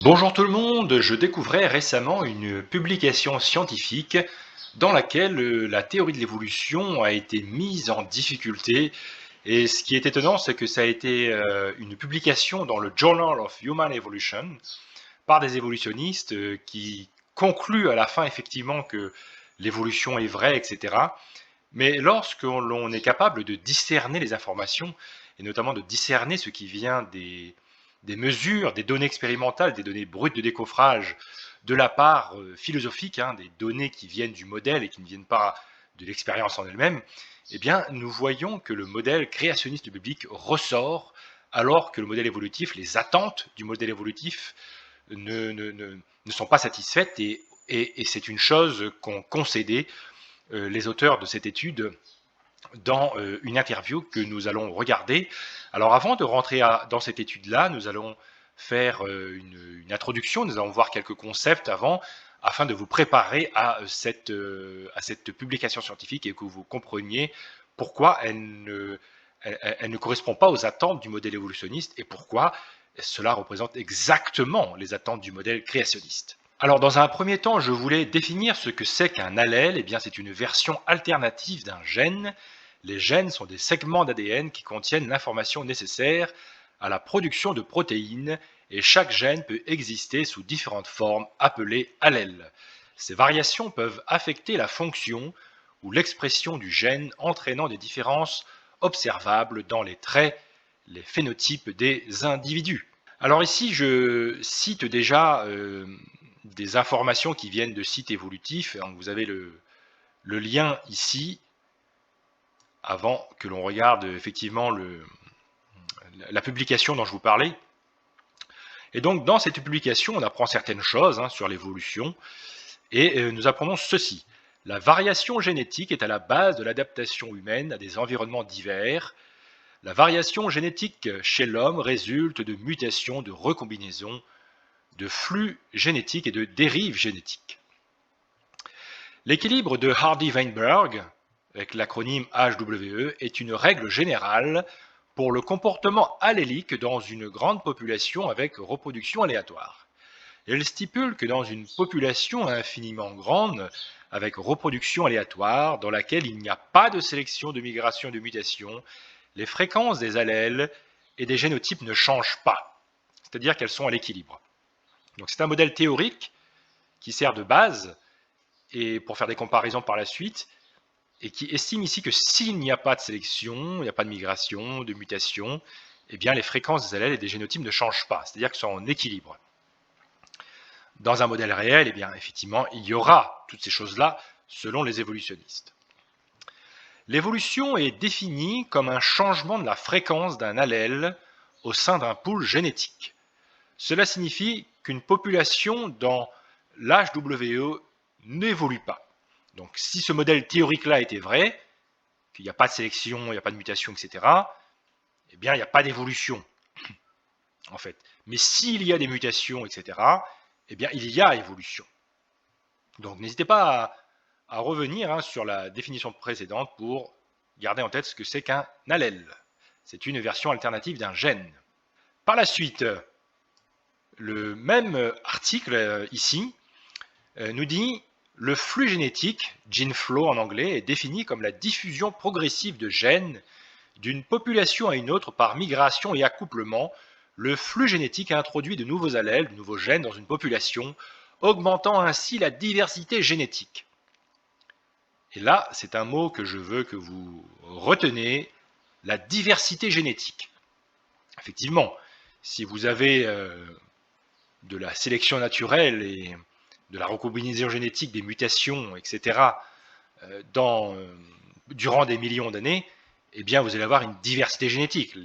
Bonjour tout le monde, je découvrais récemment une publication scientifique dans laquelle la théorie de l'évolution a été mise en difficulté. Et ce qui est étonnant, c'est que ça a été une publication dans le Journal of Human Evolution par des évolutionnistes qui concluent à la fin effectivement que l'évolution est vraie, etc. Mais lorsque l'on est capable de discerner les informations, et notamment de discerner ce qui vient des mesures, des données expérimentales, des données brutes de décoffrage, de la part philosophique, des données qui viennent du modèle et qui ne viennent pas de l'expérience en elle-même, eh bien, nous voyons que le modèle créationniste biblique ressort, alors que le modèle évolutif, les attentes du modèle évolutif ne sont pas satisfaites, et c'est une chose qu'ont concédé les auteurs de cette étude dans une interview que nous allons regarder. Alors avant de rentrer dans cette étude-là, nous allons faire une introduction, nous allons voir quelques concepts avant, afin de vous préparer à cette publication scientifique et que vous compreniez pourquoi elle ne correspond pas aux attentes du modèle évolutionniste et pourquoi cela représente exactement les attentes du modèle créationniste. Alors dans un premier temps, je voulais définir ce que c'est qu'un allèle. Eh bien, c'est une version alternative d'un gène. Les gènes sont des segments d'ADN qui contiennent l'information nécessaire à la production de protéines, et chaque gène peut exister sous différentes formes appelées allèles. Ces variations peuvent affecter la fonction ou l'expression du gène, entraînant des différences observables dans les traits, les phénotypes des individus. Alors ici, je cite déjà des informations qui viennent de sites évolutifs. Donc vous avez le lien ici, avant que l'on regarde effectivement la publication dont je vous parlais. Et donc dans cette publication, on apprend certaines choses sur l'évolution, et nous apprenons ceci. La variation génétique est à la base de l'adaptation humaine à des environnements divers. La variation génétique chez l'homme résulte de mutations, de recombinaisons, de flux génétiques et de dérives génétiques. L'équilibre de Hardy-Weinberg, avec l'acronyme HWE, est une règle générale pour le comportement allélique dans une grande population avec reproduction aléatoire. Elle stipule que dans une population infiniment grande, avec reproduction aléatoire, dans laquelle il n'y a pas de sélection, de migration et de mutation, les fréquences des allèles et des génotypes ne changent pas, c'est-à-dire qu'elles sont à l'équilibre. Donc c'est un modèle théorique qui sert de base et pour faire des comparaisons par la suite, et qui estime ici que s'il n'y a pas de sélection, il n'y a pas de migration, de mutation, eh bien les fréquences des allèles et des génotypes ne changent pas, c'est-à-dire qu'elles sont en équilibre. Dans un modèle réel, eh bien effectivement, il y aura toutes ces choses-là selon les évolutionnistes. L'évolution est définie comme un changement de la fréquence d'un allèle au sein d'un pool génétique. Cela signifie qu'une population dans l'HWE n'évolue pas. Donc si ce modèle théorique-là était vrai, qu'il n'y a pas de sélection, il n'y a pas de mutation, etc., eh bien il n'y a pas d'évolution, en fait. Mais s'il y a des mutations, etc., eh bien il y a évolution. Donc n'hésitez pas à revenir sur la définition précédente pour garder en tête ce que c'est qu'un allèle. C'est une version alternative d'un gène. Par la suite, le même article ici nous dit le flux génétique, gene flow en anglais, est défini comme la diffusion progressive de gènes d'une population à une autre par migration et accouplement. Le flux génétique introduit de nouveaux allèles, de nouveaux gènes dans une population, augmentant ainsi la diversité génétique. Et là, c'est un mot que je veux que vous reteniez, la diversité génétique. Effectivement, si vous avez de la sélection naturelle et de la recombinaison génétique, des mutations, etc., durant des millions d'années, eh bien, vous allez avoir une diversité génétique.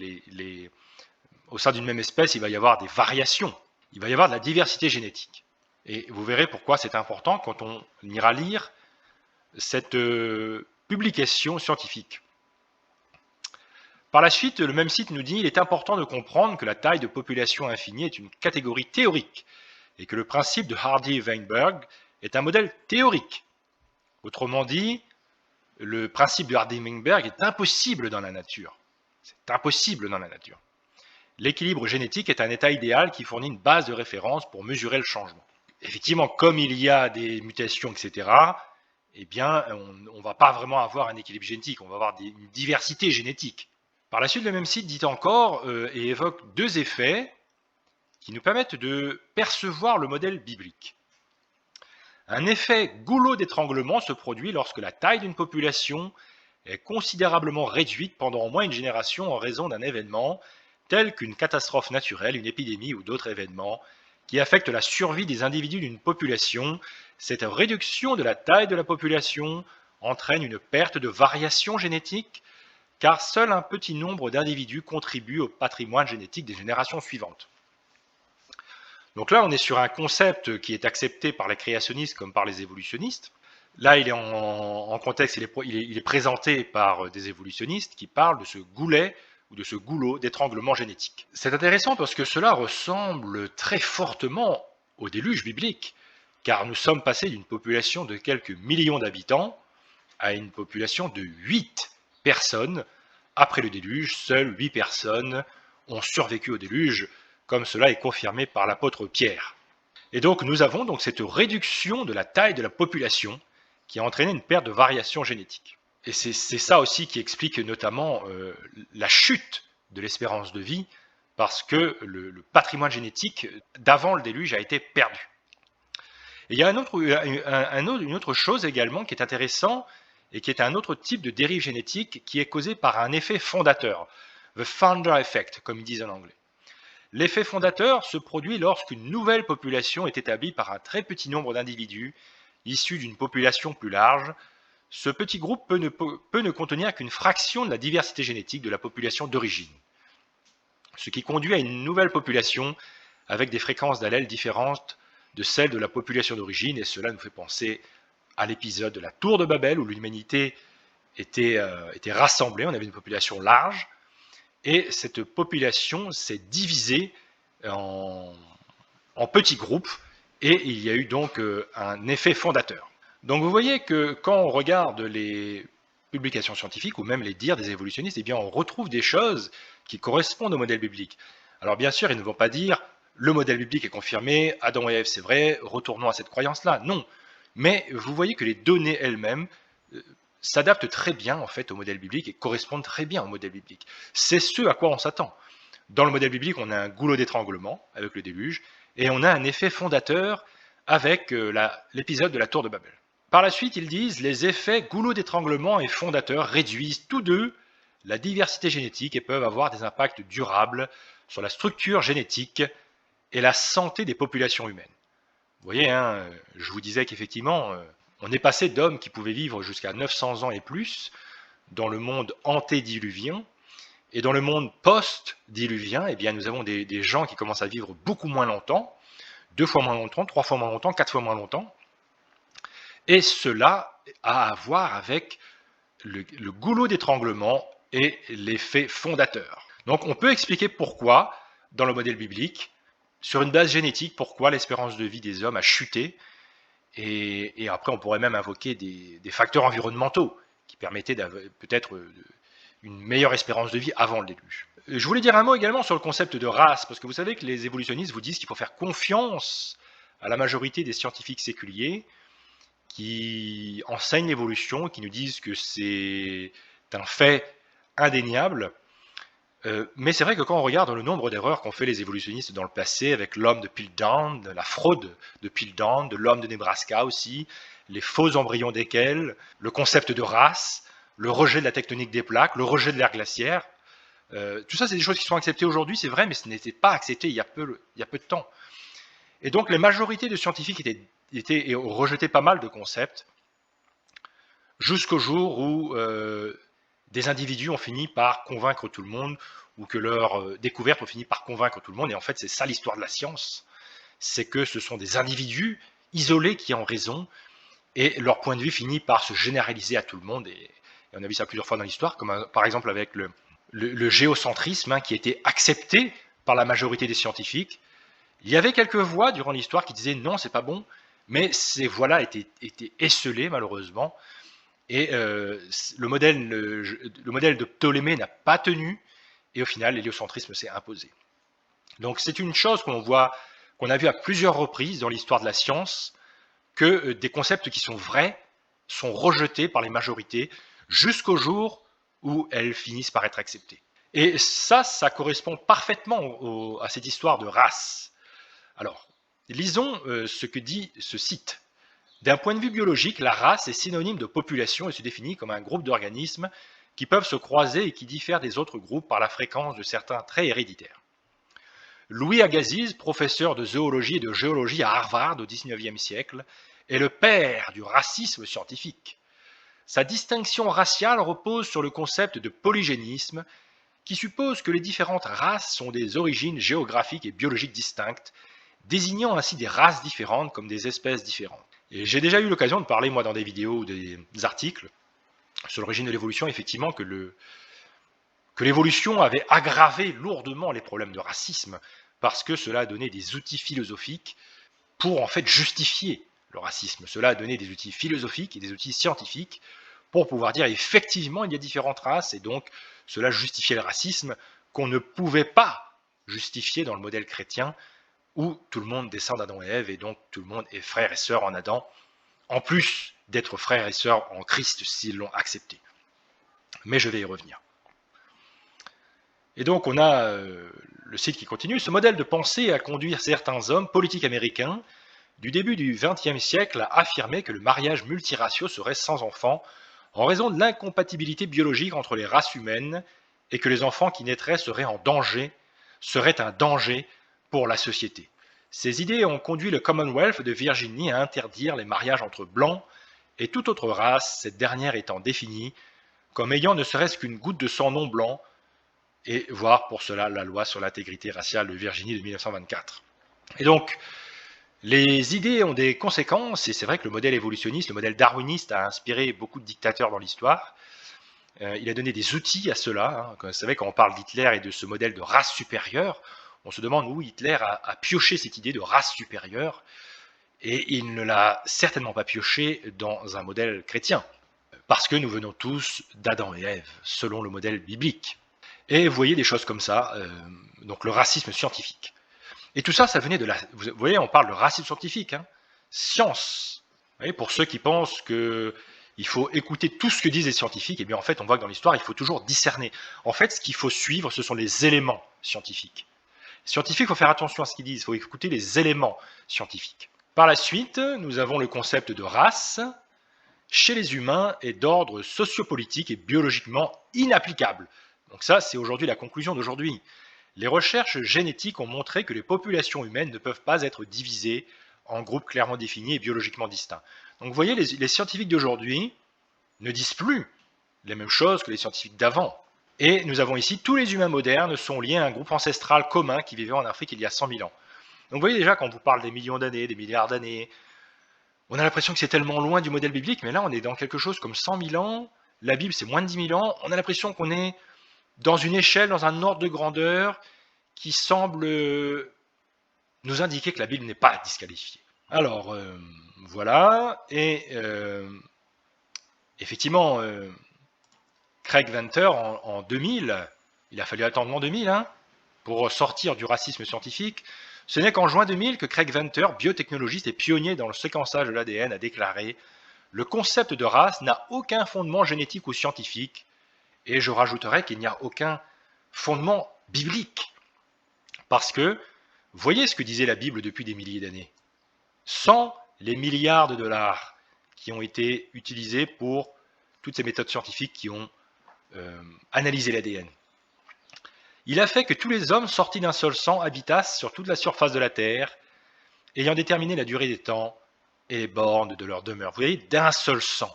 Au sein d'une même espèce, il va y avoir des variations. Il va y avoir de la diversité génétique. Et vous verrez pourquoi c'est important quand on ira lire cette publication scientifique. Par la suite, le même site nous dit « Il est important de comprendre que la taille de population infinie est une catégorie théorique et que le principe de Hardy-Weinberg est un modèle théorique. Autrement dit, le principe de Hardy-Weinberg est impossible dans la nature. C'est impossible dans la nature. l'équilibre génétique est un état idéal qui fournit une base de référence pour mesurer le changement. Effectivement, comme il y a des mutations, etc., eh bien, on ne va pas vraiment avoir un équilibre génétique, on va avoir une diversité génétique. Par la suite, le même site dit encore et évoque deux effets qui nous permettent de percevoir le modèle biblique. Un effet goulot d'étranglement se produit lorsque la taille d'une population est considérablement réduite pendant au moins une génération en raison d'un événement tel qu'une catastrophe naturelle, une épidémie ou d'autres événements qui affectent la survie des individus d'une population. Cette réduction de la taille de la population entraîne une perte de variation génétique car seul un petit nombre d'individus contribuent au patrimoine génétique des générations suivantes. Donc là, on est sur un concept qui est accepté par les créationnistes comme par les évolutionnistes. Là, il est en contexte, il est présenté par des évolutionnistes qui parlent de ce goulet ou de ce goulot d'étranglement génétique. C'est intéressant parce que cela ressemble très fortement au déluge biblique, car nous sommes passés d'une population de quelques millions d'habitants à une population de 8 personnes. Après le déluge, seules 8 personnes ont survécu au déluge, comme cela est confirmé par l'apôtre Pierre. Et donc nous avons donc cette réduction de la taille de la population qui a entraîné une perte de variation génétique. Et c'est ça aussi qui explique notamment la chute de l'espérance de vie, parce que le patrimoine génétique d'avant le déluge a été perdu. Et il y a une autre chose également qui est intéressant, et qui est un autre type de dérive génétique qui est causé par un effet fondateur, the founder effect, comme ils disent en anglais. L'effet fondateur se produit lorsqu'une nouvelle population est établie par un très petit nombre d'individus issus d'une population plus large. Ce petit groupe peut ne contenir qu'une fraction de la diversité génétique de la population d'origine, ce qui conduit à une nouvelle population avec des fréquences d'allèles différentes de celles de la population d'origine, et cela nous fait penser à l'épisode de la Tour de Babel où l'humanité était rassemblée, on avait une population large, et cette population s'est divisée en petits groupes, et il y a eu donc un effet fondateur. Donc vous voyez que quand on regarde les publications scientifiques, ou même les dires des évolutionnistes, eh bien on retrouve des choses qui correspondent au modèle biblique. Alors bien sûr, ils ne vont pas dire le modèle biblique est confirmé, Adam et Ève c'est vrai, retournons à cette croyance-là. Non, mais vous voyez que les données elles-mêmes s'adaptent très bien en fait au modèle biblique et correspondent très bien au modèle biblique. C'est ce à quoi on s'attend. Dans le modèle biblique, on a un goulot d'étranglement avec le déluge, et on a un effet fondateur avec l'épisode de la Tour de Babel. Par la suite, ils disent les effets goulot d'étranglement et fondateur réduisent tous deux la diversité génétique et peuvent avoir des impacts durables sur la structure génétique et la santé des populations humaines. Vous voyez, hein, je vous disais qu'effectivement, on est passé d'hommes qui pouvaient vivre jusqu'à 900 ans et plus dans le monde antédiluvien, et dans le monde post-diluvien, eh bien, nous avons des gens qui commencent à vivre beaucoup moins longtemps, 2 fois moins longtemps, 3 fois moins longtemps, 4 fois moins longtemps, et cela a à voir avec le goulot d'étranglement et l'effet fondateur. Donc on peut expliquer pourquoi, dans le modèle biblique, sur une base génétique, pourquoi l'espérance de vie des hommes a chuté, et après on pourrait même invoquer des facteurs environnementaux qui permettaient peut-être une meilleure espérance de vie avant le déluge. Je voulais dire un mot également sur le concept de race, parce que vous savez que les évolutionnistes vous disent qu'il faut faire confiance à la majorité des scientifiques séculiers qui enseignent l'évolution, qui nous disent que c'est un fait indéniable. Mais c'est vrai que quand on regarde le nombre d'erreurs qu'ont fait les évolutionnistes dans le passé, avec l'homme de Piltdown, la fraude de Piltdown, de l'homme de Nebraska aussi, les faux embryons d'Haeckel, le concept de race, le rejet de la tectonique des plaques, le rejet de l'ère glaciaire, tout ça c'est des choses qui sont acceptées aujourd'hui, c'est vrai, mais ce n'était pas accepté il y a peu de temps. Et donc les majorités de scientifiques étaient rejeté pas mal de concepts, jusqu'au jour où des individus ont fini par convaincre tout le monde, ou que leurs découvertes ont fini par convaincre tout le monde. Et en fait, c'est ça l'histoire de la science, c'est que ce sont des individus isolés qui ont raison, et leur point de vue finit par se généraliser à tout le monde. Et on a vu ça plusieurs fois dans l'histoire, comme par exemple avec le géocentrisme, hein, qui a été accepté par la majorité des scientifiques. Il y avait quelques voix durant l'histoire qui disaient non, c'est pas bon, mais ces voix-là étaient esseulées malheureusement, et le modèle de Ptolémée n'a pas tenu, et au final l'héliocentrisme s'est imposé. Donc c'est une chose qu'on a vu à plusieurs reprises dans l'histoire de la science, que des concepts qui sont vrais sont rejetés par les majorités jusqu'au jour où elles finissent par être acceptées. Et ça correspond parfaitement à cette histoire de race. Alors, lisons ce que dit ce site. D'un point de vue biologique, la race est synonyme de population et se définit comme un groupe d'organismes qui peuvent se croiser et qui diffèrent des autres groupes par la fréquence de certains traits héréditaires. Louis Agassiz, professeur de zoologie et de géologie à Harvard au XIXe siècle, est le père du racisme scientifique. Sa distinction raciale repose sur le concept de polygénisme, qui suppose que les différentes races sont des origines géographiques et biologiques distinctes, désignant ainsi des races différentes comme des espèces différentes. Et j'ai déjà eu l'occasion de parler, moi, dans des vidéos ou des articles, sur l'origine de l'évolution, effectivement, que l'évolution avait aggravé lourdement les problèmes de racisme, parce que cela a donné des outils philosophiques pour en fait justifier le racisme. Cela a donné des outils philosophiques et des outils scientifiques pour pouvoir dire effectivement il y a différentes races, et donc cela justifiait le racisme qu'on ne pouvait pas justifier dans le modèle chrétien où tout le monde descend d'Adam et Ève et donc tout le monde est frère et sœur en Adam, en plus d'être frère et sœur en Christ s'ils l'ont accepté. Mais je vais y revenir. Et donc on a le site qui continue. Ce modèle de pensée a conduit certains hommes politiques américains du début du XXe siècle à affirmer que le mariage multiratio serait sans enfants en raison de l'incompatibilité biologique entre les races humaines et que les enfants qui naîtraient seraient un danger pour la société. Ces idées ont conduit le Commonwealth de Virginie à interdire les mariages entre blancs et toute autre race, cette dernière étant définie comme ayant ne serait-ce qu'une goutte de sang non blanc, et voir pour cela la loi sur l'intégrité raciale de Virginie de 1924. Et donc, les idées ont des conséquences, et c'est vrai que le modèle évolutionniste, le modèle darwiniste a inspiré beaucoup de dictateurs dans l'histoire. Il a donné des outils à cela. Vous savez, quand on parle d'Hitler et de ce modèle de race supérieure, on se demande où Hitler a pioché cette idée de race supérieure, et il ne l'a certainement pas pioché dans un modèle chrétien, parce que nous venons tous d'Adam et Ève, selon le modèle biblique. Et vous voyez des choses comme ça, donc le racisme scientifique. Et tout ça, ça venait de la... Vous voyez, on parle de racisme scientifique, science. Vous voyez, pour ceux qui pensent qu'il faut écouter tout ce que disent les scientifiques, et bien en fait, on voit que dans l'histoire, il faut toujours discerner. En fait, ce qu'il faut suivre, ce sont les éléments scientifiques. Les scientifiques, il faut faire attention à ce qu'ils disent, il faut écouter les éléments scientifiques. Par la suite, nous avons le concept de race chez les humains est d'ordre sociopolitique et biologiquement inapplicable. Donc ça, c'est aujourd'hui la conclusion d'aujourd'hui. Les recherches génétiques ont montré que les populations humaines ne peuvent pas être divisées en groupes clairement définis et biologiquement distincts. Donc vous voyez, les scientifiques d'aujourd'hui ne disent plus les mêmes choses que les scientifiques d'avant. Et nous avons ici, tous les humains modernes sont liés à un groupe ancestral commun qui vivait en Afrique il y a 100 000 ans. Donc vous voyez déjà, quand on vous parle des millions d'années, des milliards d'années, on a l'impression que c'est tellement loin du modèle biblique, mais là on est dans quelque chose comme 100 000 ans, la Bible c'est moins de 10 000 ans, on a l'impression qu'on est dans une échelle, dans un ordre de grandeur qui semble nous indiquer que la Bible n'est pas disqualifiée. Alors, voilà, et effectivement, Craig Venter, en 2000, il a fallu attendre l'an 2000 pour sortir du racisme scientifique. Ce n'est qu'en juin 2000 que Craig Venter, biotechnologiste et pionnier dans le séquençage de l'ADN, a déclaré « Le concept de race n'a aucun fondement génétique ou scientifique, et je rajouterais qu'il n'y a aucun fondement biblique. » Parce que, voyez ce que disait la Bible depuis des milliers d'années. Sans les milliards de dollars qui ont été utilisés pour toutes ces méthodes scientifiques qui ont analysé l'ADN. Il a fait que tous les hommes sortis d'un seul sang habitassent sur toute la surface de la Terre, ayant déterminé la durée des temps et les bornes de leur demeure. Vous voyez, d'un seul sang.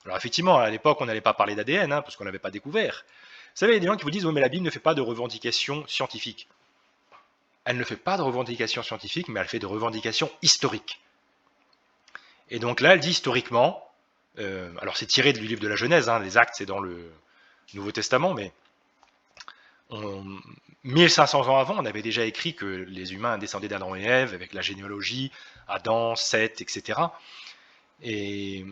Alors effectivement, à l'époque, on n'allait pas parler d'ADN, parce qu'on ne l'avait pas découvert. Vous savez, il y a des gens qui vous disent « Oui, mais la Bible ne fait pas de revendications scientifiques. » Elle ne fait pas de revendications scientifiques, mais elle fait de revendications historiques. Et donc là, elle dit historiquement, alors c'est tiré du livre de la Genèse, les Actes, c'est dans le Nouveau Testament, mais 1500 ans avant, on avait déjà écrit que les humains descendaient d'Adam et Ève, avec la généalogie, Adam, Seth, etc. Et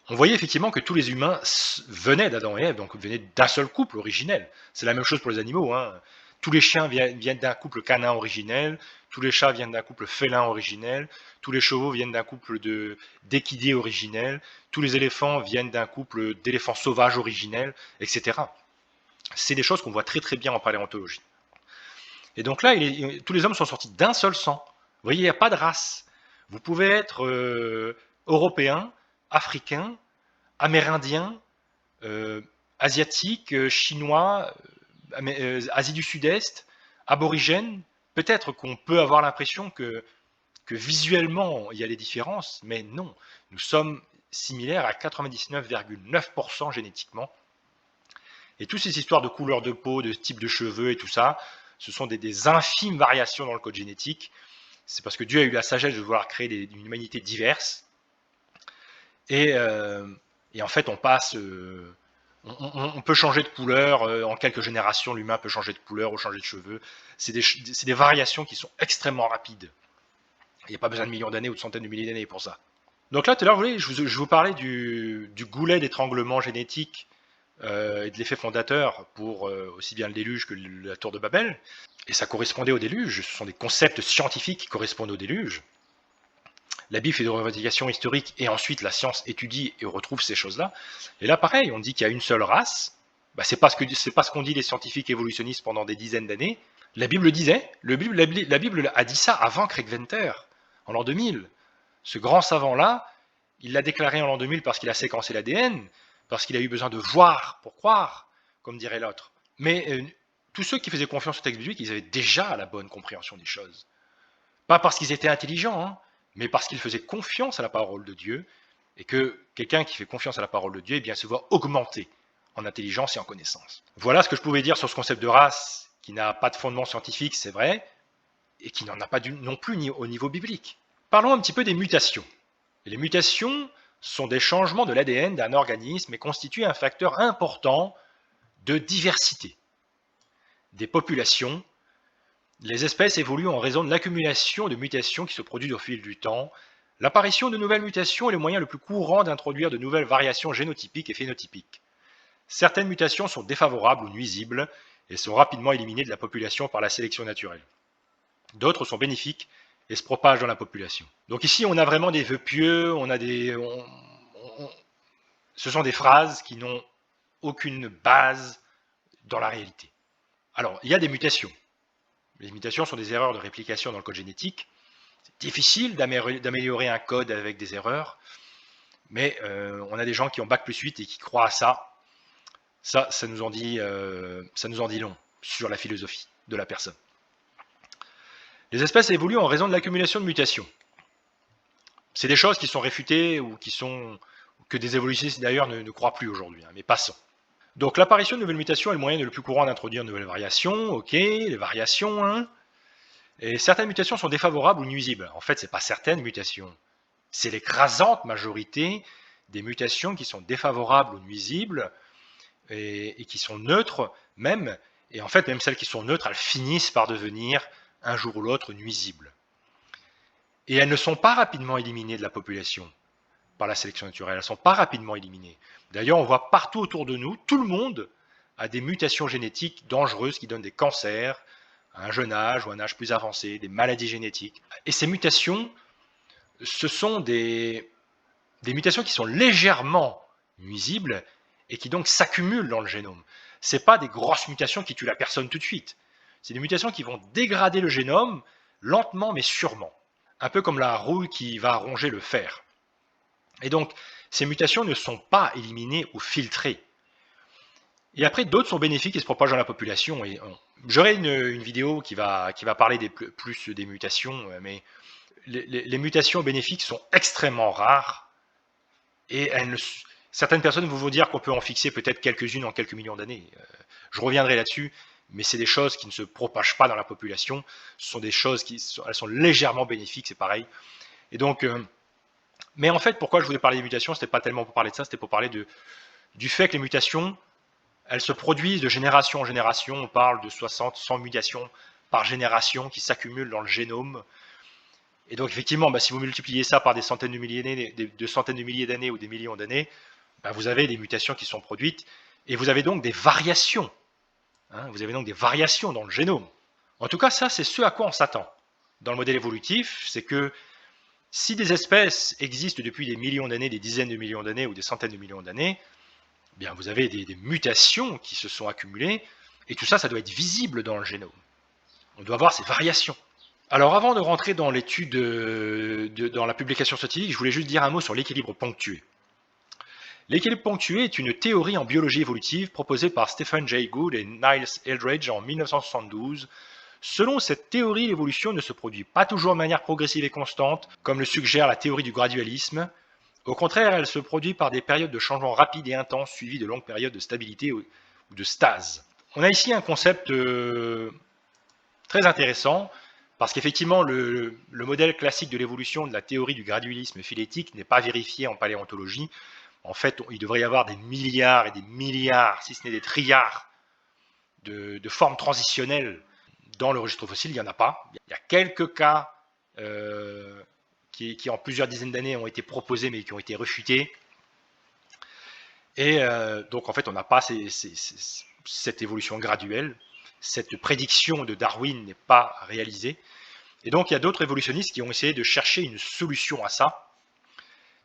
on voyait effectivement que tous les humains venaient d'Adam et Ève, donc venaient d'un seul couple originel. C'est la même chose pour les animaux. tous les chiens viennent d'un couple canin originel, tous les chats viennent d'un couple félin originel, tous les chevaux viennent d'un couple d'équidés originel, tous les éléphants viennent d'un couple d'éléphants sauvages originels, etc. C'est des choses qu'on voit très très bien en paléontologie. Et donc là, tous les hommes sont sortis d'un seul sang. Vous voyez, il n'y a pas de race. Vous pouvez être européen, africain, amérindien, asiatique, chinois, Asie du Sud-Est, aborigène. Peut-être qu'on peut avoir l'impression que visuellement, il y a des différences, mais non. Nous sommes similaires à 99,9% génétiquement. Et toutes ces histoires de couleur de peau, de type de cheveux et tout ça, ce sont des infimes variations dans le code génétique. C'est parce que Dieu a eu la sagesse de vouloir créer une humanité diverse. Et en fait, on passe... on peut changer de couleur, en quelques générations, l'humain peut changer de couleur ou changer de cheveux. C'est des variations qui sont extrêmement rapides. Il n'y a pas besoin de millions d'années ou de centaines de milliers d'années pour ça. Donc là, tout à l'heure, je vous parlais du goulet d'étranglement génétique et de l'effet fondateur pour aussi bien le déluge que la tour de Babel. Et ça correspondait au déluge, ce sont des concepts scientifiques qui correspondent au déluge. La Bible fait des revendications historiques et ensuite la science étudie et retrouve ces choses-là. Et là, pareil, on dit qu'il y a une seule race. Bah, c'est pas ce qu'ont dit les scientifiques évolutionnistes pendant des dizaines d'années. La Bible le disait. La Bible a dit ça avant Craig Venter, en l'an 2000. Ce grand savant-là, il l'a déclaré en l'an 2000 parce qu'il a séquencé l'ADN, parce qu'il a eu besoin de voir pour croire, comme dirait l'autre. Mais tous ceux qui faisaient confiance au texte biblique, ils avaient déjà la bonne compréhension des choses. Pas parce qu'ils étaient intelligents, hein, mais parce qu'ils faisaient confiance à la parole de Dieu, et que quelqu'un qui fait confiance à la parole de Dieu, eh bien, se voit augmenter en intelligence et en connaissance. Voilà ce que je pouvais dire sur ce concept de race, qui n'a pas de fondement scientifique, c'est vrai, et qui n'en a pas non plus au niveau biblique. Parlons un petit peu des mutations. Et les mutations sont des changements de l'ADN d'un organisme et constituent un facteur important de diversité des populations. Les espèces évoluent en raison de l'accumulation de mutations qui se produisent au fil du temps. L'apparition de nouvelles mutations est le moyen le plus courant d'introduire de nouvelles variations génotypiques et phénotypiques. Certaines mutations sont défavorables ou nuisibles et sont rapidement éliminées de la population par la sélection naturelle. D'autres sont bénéfiques et se propagent dans la population. Donc ici, on a vraiment des vœux pieux, ce sont des phrases qui n'ont aucune base dans la réalité. Alors, il y a des mutations. Les mutations sont des erreurs de réplication dans le code génétique. C'est difficile d'améliorer un code avec des erreurs, mais on a des gens qui ont Bac+8 et qui croient à ça. Ça nous en dit long sur la philosophie de la personne. Les espèces évoluent en raison de l'accumulation de mutations. C'est des choses qui sont réfutées ou que des évolutionnistes d'ailleurs ne croient plus aujourd'hui, hein, mais passons. Donc l'apparition de nouvelles mutations est le moyen le plus courant d'introduire de nouvelles variations. Ok, les variations, hein. Et certaines mutations sont défavorables ou nuisibles. En fait, ce n'est pas certaines mutations. C'est l'écrasante majorité des mutations qui sont défavorables ou nuisibles et qui sont neutres même. Et en fait, même celles qui sont neutres, elles finissent par devenir un jour ou l'autre nuisibles. Et elles ne sont pas rapidement éliminées de la population par la sélection naturelle. Elles ne sont pas rapidement éliminées. D'ailleurs, on voit partout autour de nous, tout le monde a des mutations génétiques dangereuses qui donnent des cancers à un jeune âge ou à un âge plus avancé, des maladies génétiques. Et ces mutations, ce sont des mutations qui sont légèrement nuisibles et qui donc s'accumulent dans le génome. Ce n'est pas des grosses mutations qui tuent la personne tout de suite. C'est des mutations qui vont dégrader le génome lentement mais sûrement. Un peu comme la rouille qui va ronger le fer. Et donc, ces mutations ne sont pas éliminées ou filtrées. Et après, d'autres sont bénéfiques et se propagent dans la population. J'aurai une vidéo qui va parler plus des mutations, mais les mutations bénéfiques sont extrêmement rares. Et certaines personnes vont vous dire qu'on peut en fixer peut-être quelques-unes en quelques millions d'années. Je reviendrai là-dessus, mais c'est des choses qui ne se propagent pas dans la population. Ce sont des choses elles sont légèrement bénéfiques, c'est pareil. Et donc... mais en fait, pourquoi je voulais parler des mutations, ce n'était pas tellement pour parler de ça, c'était pour parler du fait que les mutations, elles se produisent de génération en génération. On parle de 60, 100 mutations par génération qui s'accumulent dans le génome. Et donc, effectivement, si vous multipliez ça par des centaines de milliers d'années ou des millions d'années, vous avez des mutations qui sont produites et vous avez donc des variations. hein. Vous avez donc des variations dans le génome. En tout cas, ça, c'est ce à quoi on s'attend. Dans le modèle évolutif, c'est que si des espèces existent depuis des millions d'années, des dizaines de millions d'années ou des centaines de millions d'années, eh bien vous avez des mutations qui se sont accumulées, et tout ça, ça doit être visible dans le génome. On doit voir ces variations. Alors avant de rentrer dans l'étude, dans la publication scientifique, je voulais juste dire un mot sur l'équilibre ponctué. L'équilibre ponctué est une théorie en biologie évolutive proposée par Stephen Jay Gould et Niles Eldredge en 1972. Selon cette théorie, l'évolution ne se produit pas toujours de manière progressive et constante, comme le suggère la théorie du gradualisme. Au contraire, elle se produit par des périodes de changement rapides et intenses suivies de longues périodes de stabilité ou de stase. On a ici un concept très intéressant, parce qu'effectivement, le modèle classique de l'évolution de la théorie du gradualisme phylétique n'est pas vérifié en paléontologie. En fait, il devrait y avoir des milliards et des milliards, si ce n'est des trilliards, de formes transitionnelles dans le registre fossile. Il n'y en a pas. Il y a quelques cas qui en plusieurs dizaines d'années ont été proposés, mais qui ont été refutés. Et donc, en fait, on n'a pas cette évolution graduelle. Cette prédiction de Darwin n'est pas réalisée. Et donc, il y a d'autres évolutionnistes qui ont essayé de chercher une solution à ça.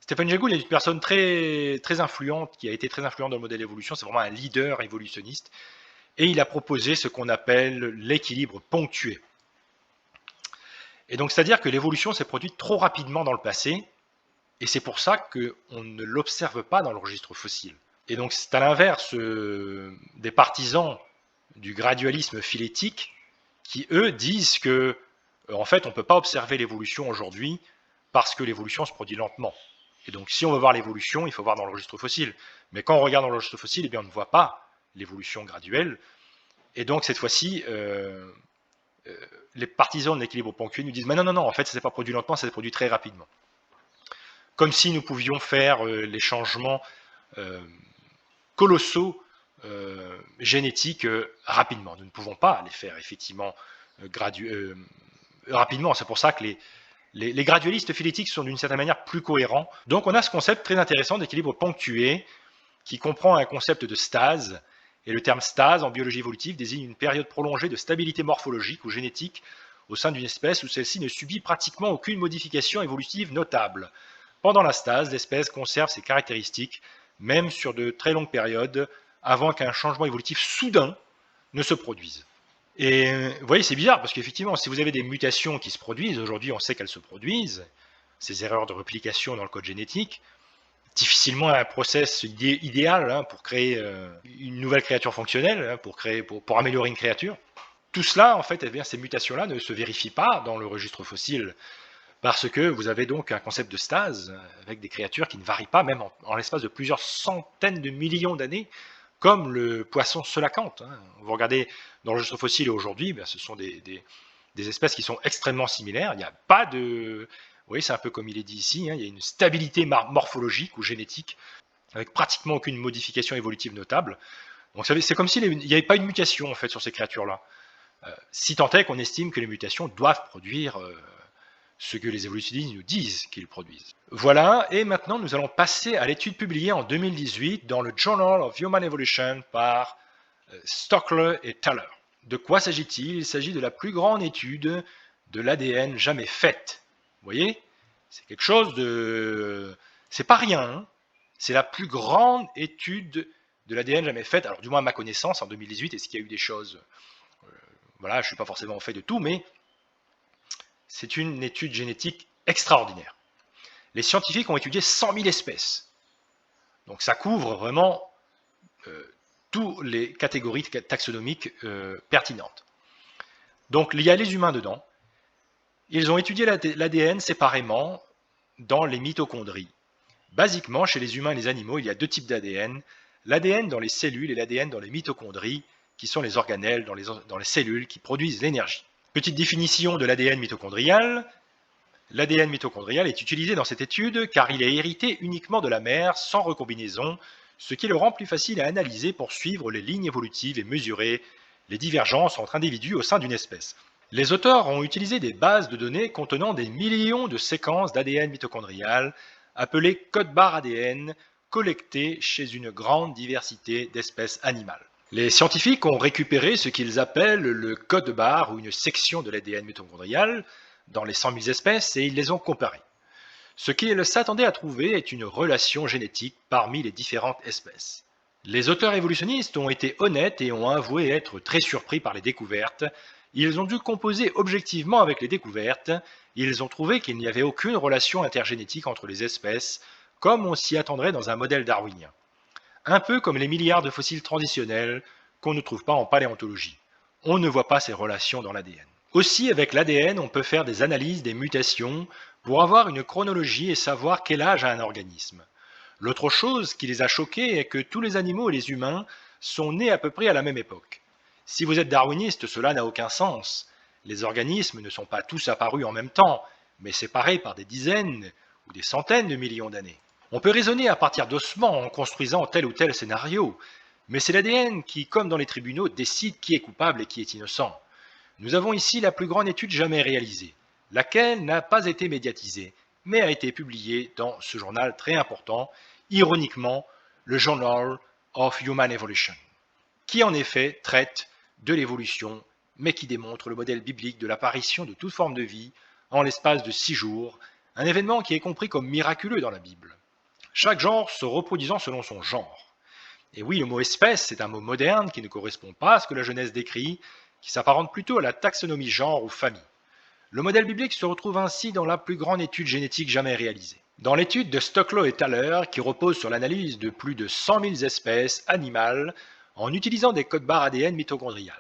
Stephen Jay Gould est une personne très influente, qui a été très influente dans le modèle d'évolution. C'est vraiment un leader évolutionniste. Et il a proposé ce qu'on appelle l'équilibre ponctué. Et donc, c'est-à-dire que l'évolution s'est produite trop rapidement dans le passé, et c'est pour ça qu'on ne l'observe pas dans le registre fossile. Et donc, c'est à l'inverse des partisans du gradualisme phylétique qui, eux, disent que, en fait, on ne peut pas observer l'évolution aujourd'hui parce que l'évolution se produit lentement. Et donc, si on veut voir l'évolution, il faut voir dans le registre fossile. Mais quand on regarde dans le registre fossile, eh bien, on ne voit pas l'évolution graduelle. Et donc, cette fois-ci, les partisans de l'équilibre ponctué nous disent « Mais non, en fait, ça ne s'est pas produit lentement, ça s'est produit très rapidement. » Comme si nous pouvions faire les changements colossaux génétiques rapidement. Nous ne pouvons pas les faire, effectivement, rapidement. C'est pour ça que les gradualistes phylétiques sont d'une certaine manière plus cohérents. Donc on a ce concept très intéressant d'équilibre ponctué qui comprend un concept de stase. Et le terme stase en biologie évolutive désigne une période prolongée de stabilité morphologique ou génétique au sein d'une espèce où celle-ci ne subit pratiquement aucune modification évolutive notable. Pendant la stase, l'espèce conserve ses caractéristiques, même sur de très longues périodes, avant qu'un changement évolutif soudain ne se produise. Et vous voyez, c'est bizarre, parce qu'effectivement, si vous avez des mutations qui se produisent, aujourd'hui on sait qu'elles se produisent, ces erreurs de réplication dans le code génétique, difficilement un process idéal pour créer une nouvelle créature fonctionnelle, pour améliorer une créature. Tout cela, en fait, eh bien, ces mutations-là ne se vérifient pas dans le registre fossile, parce que vous avez donc un concept de stase, avec des créatures qui ne varient pas, même en l'espace de plusieurs centaines de millions d'années, comme le poisson selacanthe. Vous regardez dans le registre fossile aujourd'hui, ce sont des espèces qui sont extrêmement similaires. Il n'y a pas de... Vous voyez, c'est un peu comme il est dit ici, il y a une stabilité morphologique ou génétique, avec pratiquement aucune modification évolutive notable. Donc c'est comme s'il n'y avait pas une mutation en fait sur ces créatures-là. Si tant est qu'on estime que les mutations doivent produire ce que les évolutionnistes nous disent qu'ils produisent. Voilà, et maintenant nous allons passer à l'étude publiée en 2018 dans le Journal of Human Evolution par Stockler et Thaler. De quoi s'agit-il? Il s'agit de la plus grande étude de l'ADN jamais faite. Vous voyez? C'est quelque chose de... C'est pas rien, c'est la plus grande étude de l'ADN jamais faite, alors du moins à ma connaissance en 2018, est-ce qu'il y a eu des choses... voilà, je ne suis pas forcément au fait de tout, mais c'est une étude génétique extraordinaire. Les scientifiques ont étudié 100 000 espèces. Donc ça couvre vraiment toutes les catégories taxonomiques pertinentes. Donc il y a les humains dedans. Ils ont étudié l'ADN séparément dans les mitochondries. Basiquement, chez les humains et les animaux, il y a deux types d'ADN. L'ADN dans les cellules et l'ADN dans les mitochondries, qui sont les organelles dans les cellules qui produisent l'énergie. Petite définition de l'ADN mitochondrial. L'ADN mitochondrial est utilisé dans cette étude car il est hérité uniquement de la mère, sans recombinaison, ce qui le rend plus facile à analyser pour suivre les lignes évolutives et mesurer les divergences entre individus au sein d'une espèce. Les auteurs ont utilisé des bases de données contenant des millions de séquences d'ADN mitochondrial, appelées codes barres ADN, collectées chez une grande diversité d'espèces animales. Les scientifiques ont récupéré ce qu'ils appellent le code barre ou une section de l'ADN mitochondrial dans les 100 000 espèces et ils les ont comparés. Ce qu'ils s'attendaient à trouver est une relation génétique parmi les différentes espèces. Les auteurs évolutionnistes ont été honnêtes et ont avoué être très surpris par les découvertes. Ils ont dû composer objectivement avec les découvertes. Ils ont trouvé qu'il n'y avait aucune relation intergénétique entre les espèces, comme on s'y attendrait dans un modèle darwinien. Un peu comme les milliards de fossiles transitionnels qu'on ne trouve pas en paléontologie. On ne voit pas ces relations dans l'ADN. Aussi, avec l'ADN, on peut faire des analyses des mutations pour avoir une chronologie et savoir quel âge a un organisme. L'autre chose qui les a choqués est que tous les animaux et les humains sont nés à peu près à la même époque. Si vous êtes darwiniste, cela n'a aucun sens. Les organismes ne sont pas tous apparus en même temps, mais séparés par des dizaines ou des centaines de millions d'années. On peut raisonner à partir d'ossements en construisant tel ou tel scénario, mais c'est l'ADN qui, comme dans les tribunaux, décide qui est coupable et qui est innocent. Nous avons ici la plus grande étude jamais réalisée, laquelle n'a pas été médiatisée, mais a été publiée dans ce journal très important, ironiquement, le Journal of Human Evolution, qui en effet traite de l'évolution, mais qui démontre le modèle biblique de l'apparition de toute forme de vie en l'espace de 6 jours, un événement qui est compris comme miraculeux dans la Bible. Chaque genre se reproduisant selon son genre. Et oui, le mot espèce est un mot moderne qui ne correspond pas à ce que la Genèse décrit, qui s'apparente plutôt à la taxonomie genre ou famille. Le modèle biblique se retrouve ainsi dans la plus grande étude génétique jamais réalisée. Dans l'étude de Stocklow et Thaler, qui repose sur l'analyse de plus de 100 000 espèces animales en utilisant des codes-barres ADN mitochondriales.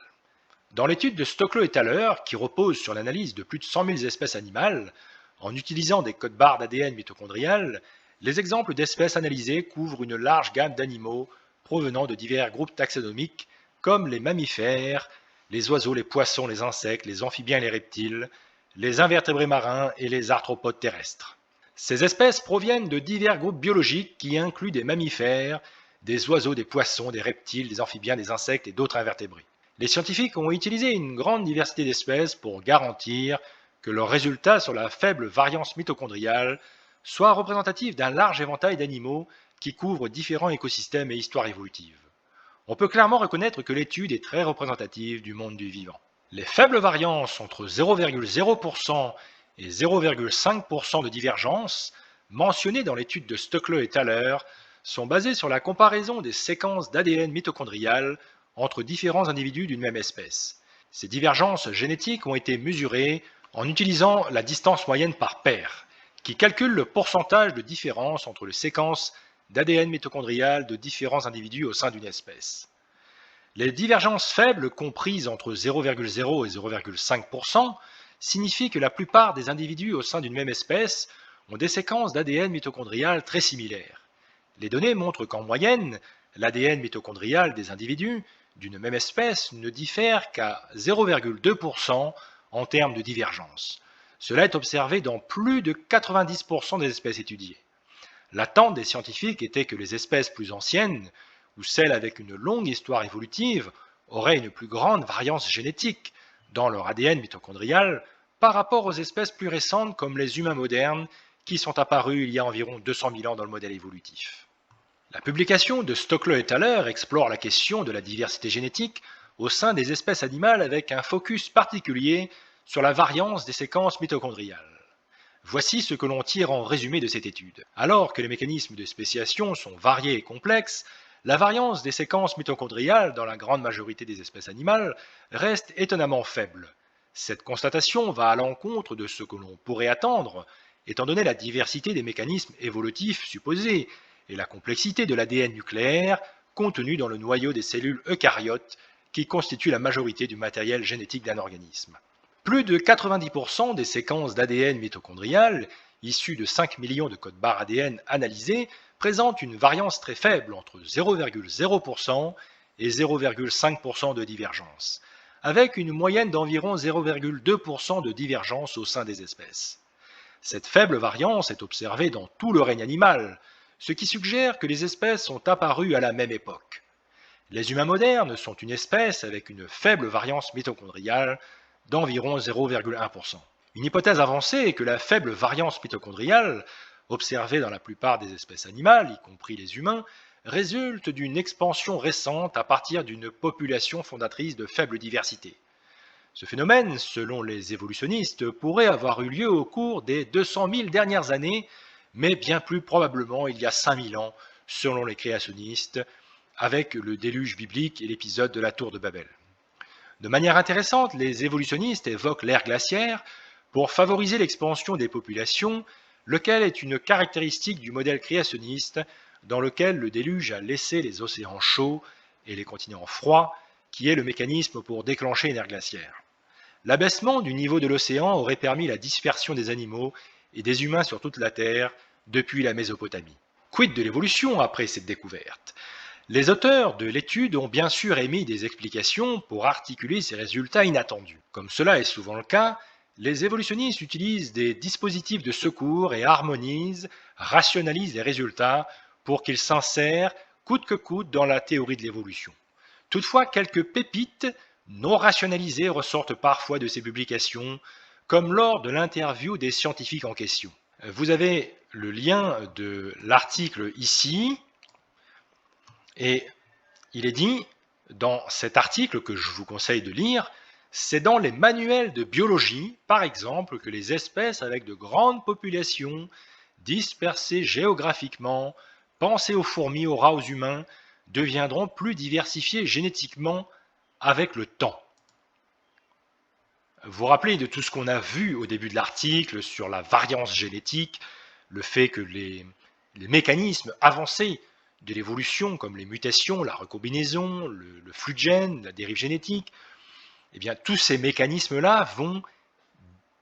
Dans l'étude de Stocklow et Thaler, qui repose sur l'analyse de plus de 100 000 espèces animales en utilisant des codes-barres d'ADN mitochondriales, les exemples d'espèces analysées couvrent une large gamme d'animaux provenant de divers groupes taxonomiques comme les mammifères, les oiseaux, les poissons, les insectes, les amphibiens et les reptiles, les invertébrés marins et les arthropodes terrestres. Ces espèces proviennent de divers groupes biologiques qui incluent des mammifères, des oiseaux, des poissons, des reptiles, des amphibiens, des insectes et d'autres invertébrés. Les scientifiques ont utilisé une grande diversité d'espèces pour garantir que leurs résultats sur la faible variance mitochondriale soient représentatifs d'un large éventail d'animaux qui couvrent différents écosystèmes et histoires évolutives. On peut clairement reconnaître que l'étude est très représentative du monde du vivant. Les faibles variances entre 0,0% et 0,5% de divergence mentionnées dans l'étude de Stocklow et Thaler sont basées sur la comparaison des séquences d'ADN mitochondrial entre différents individus d'une même espèce. Ces divergences génétiques ont été mesurées en utilisant la distance moyenne par paire, qui calcule le pourcentage de différence entre les séquences d'ADN mitochondrial de différents individus au sein d'une espèce. Les divergences faibles, comprises entre 0,0 et 0,5%, signifient que la plupart des individus au sein d'une même espèce ont des séquences d'ADN mitochondrial très similaires. Les données montrent qu'en moyenne, l'ADN mitochondrial des individus d'une même espèce ne diffère qu'à 0,2% en termes de divergence. Cela est observé dans plus de 90% des espèces étudiées. L'attente des scientifiques était que les espèces plus anciennes, ou celles avec une longue histoire évolutive, auraient une plus grande variance génétique dans leur ADN mitochondrial par rapport aux espèces plus récentes comme les humains modernes qui sont apparus il y a environ 200 000 ans dans le modèle évolutif. La publication de Stocklow et Thaler explore la question de la diversité génétique au sein des espèces animales avec un focus particulier sur la variance des séquences mitochondriales. Voici ce que l'on tire en résumé de cette étude. Alors que les mécanismes de spéciation sont variés et complexes, la variance des séquences mitochondriales dans la grande majorité des espèces animales reste étonnamment faible. Cette constatation va à l'encontre de ce que l'on pourrait attendre, étant donné la diversité des mécanismes évolutifs supposés et la complexité de l'ADN nucléaire contenu dans le noyau des cellules eucaryotes qui constituent la majorité du matériel génétique d'un organisme. Plus de 90% des séquences d'ADN mitochondriales, issues de 5 millions de codes-barres ADN analysés, présentent une variance très faible entre 0,0% et 0,5% de divergence, avec une moyenne d'environ 0,2% de divergence au sein des espèces. Cette faible variance est observée dans tout le règne animal, ce qui suggère que les espèces sont apparues à la même époque. Les humains modernes sont une espèce avec une faible variance mitochondriale d'environ 0,1%. Une hypothèse avancée est que la faible variance mitochondriale, observée dans la plupart des espèces animales, y compris les humains, résulte d'une expansion récente à partir d'une population fondatrice de faible diversité. Ce phénomène, selon les évolutionnistes, pourrait avoir eu lieu au cours des 200 000 dernières années, mais bien plus probablement il y a 5000 ans, selon les créationnistes, avec le déluge biblique et l'épisode de la tour de Babel. De manière intéressante, les évolutionnistes évoquent l'ère glaciaire pour favoriser l'expansion des populations, lequel est une caractéristique du modèle créationniste dans lequel le déluge a laissé les océans chauds et les continents froids, qui est le mécanisme pour déclencher une ère glaciaire. L'abaissement du niveau de l'océan aurait permis la dispersion des animaux et des humains sur toute la Terre depuis la Mésopotamie. Quid de l'évolution après cette découverte? Les auteurs de l'étude ont bien sûr émis des explications pour articuler ces résultats inattendus. Comme cela est souvent le cas, les évolutionnistes utilisent des dispositifs de secours et harmonisent, rationalisent les résultats pour qu'ils s'insèrent coûte que coûte dans la théorie de l'évolution. Toutefois, quelques pépites non rationalisées ressortent parfois de ces publications, comme lors de l'interview des scientifiques en question. Vous avez le lien de l'article ici, et il est dit dans cet article que je vous conseille de lire, c'est dans les manuels de biologie, par exemple, que les espèces avec de grandes populations, dispersées géographiquement, pensez aux fourmis, aux rats, aux humains, deviendront plus diversifiées génétiquement avec le temps. Vous vous rappelez de tout ce qu'on a vu au début de l'article sur la variance génétique, le fait que les mécanismes avancés de l'évolution, comme les mutations, la recombinaison, le flux de gènes, la dérive génétique, eh bien, tous ces mécanismes-là vont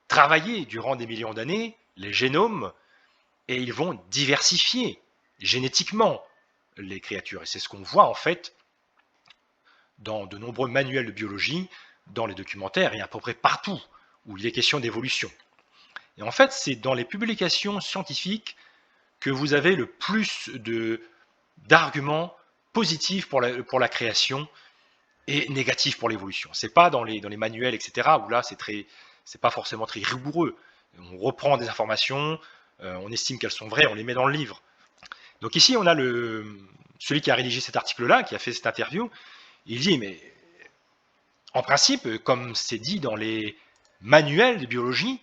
travailler durant des millions d'années, les génomes, et ils vont diversifier génétiquement les créatures. Et c'est ce qu'on voit en fait dans de nombreux manuels de biologie, dans les documentaires et à peu près partout où il est question d'évolution. Et en fait, c'est dans les publications scientifiques que vous avez le plus d'arguments positifs pour la création et négatifs pour l'évolution. C'est pas dans les manuels, etc., où là, c'est pas forcément très rigoureux. On reprend des informations, on estime qu'elles sont vraies, on les met dans le livre. Donc ici, on a celui qui a rédigé cet article-là, qui a fait cette interview, il dit, mais en principe, comme c'est dit dans les manuels de biologie,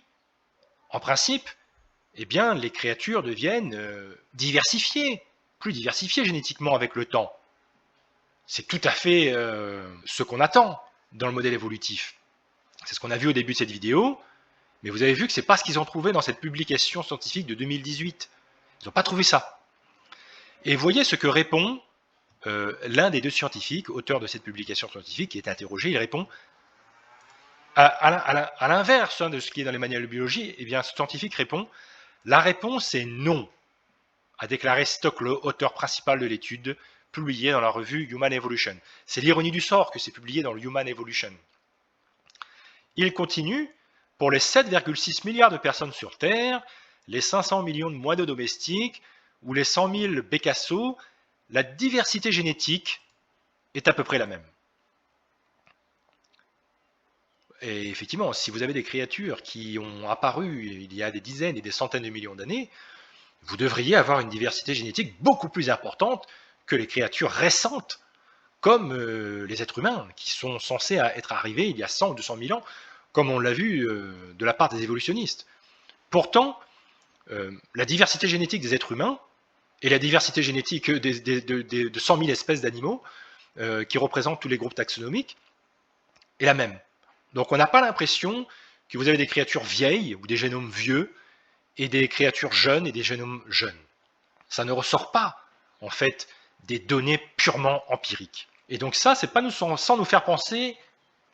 en principe, eh bien, les créatures deviennent diversifiées, plus diversifiées génétiquement avec le temps. C'est tout à fait ce qu'on attend dans le modèle évolutif. C'est ce qu'on a vu au début de cette vidéo, mais vous avez vu que ce n'est pas ce qu'ils ont trouvé dans cette publication scientifique de 2018. Ils n'ont pas trouvé ça. Et voyez ce que répond l'un des deux scientifiques, auteur de cette publication scientifique, qui est interrogé. Il répond à l'inverse de ce qui est dans les manuels de biologie. Eh bien, ce scientifique répond « La réponse est non », a déclaré Stoklow, auteur principal de l'étude, publiée dans la revue Human Evolution. C'est l'ironie du sort que c'est publié dans le Human Evolution. Il continue, pour les 7,6 milliards de personnes sur Terre, les 500 millions de moineaux domestiques ou les 100 000 bécassos, la diversité génétique est à peu près la même. Et effectivement, si vous avez des créatures qui ont apparu il y a des dizaines et des centaines de millions d'années, vous devriez avoir une diversité génétique beaucoup plus importante que les créatures récentes, comme les êtres humains, qui sont censés être arrivés il y a 100 ou 200 000 ans, comme on l'a vu de la part des évolutionnistes. Pourtant, la diversité génétique des êtres humains et la diversité génétique de 100 000 espèces d'animaux, qui représentent tous les groupes taxonomiques, est la même. Donc on n'a pas l'impression que vous avez des créatures vieilles ou des génomes vieux et des créatures jeunes et des génomes jeunes. Ça ne ressort pas, en fait, des données purement empiriques. Et donc ça, c'est pas sans nous faire penser,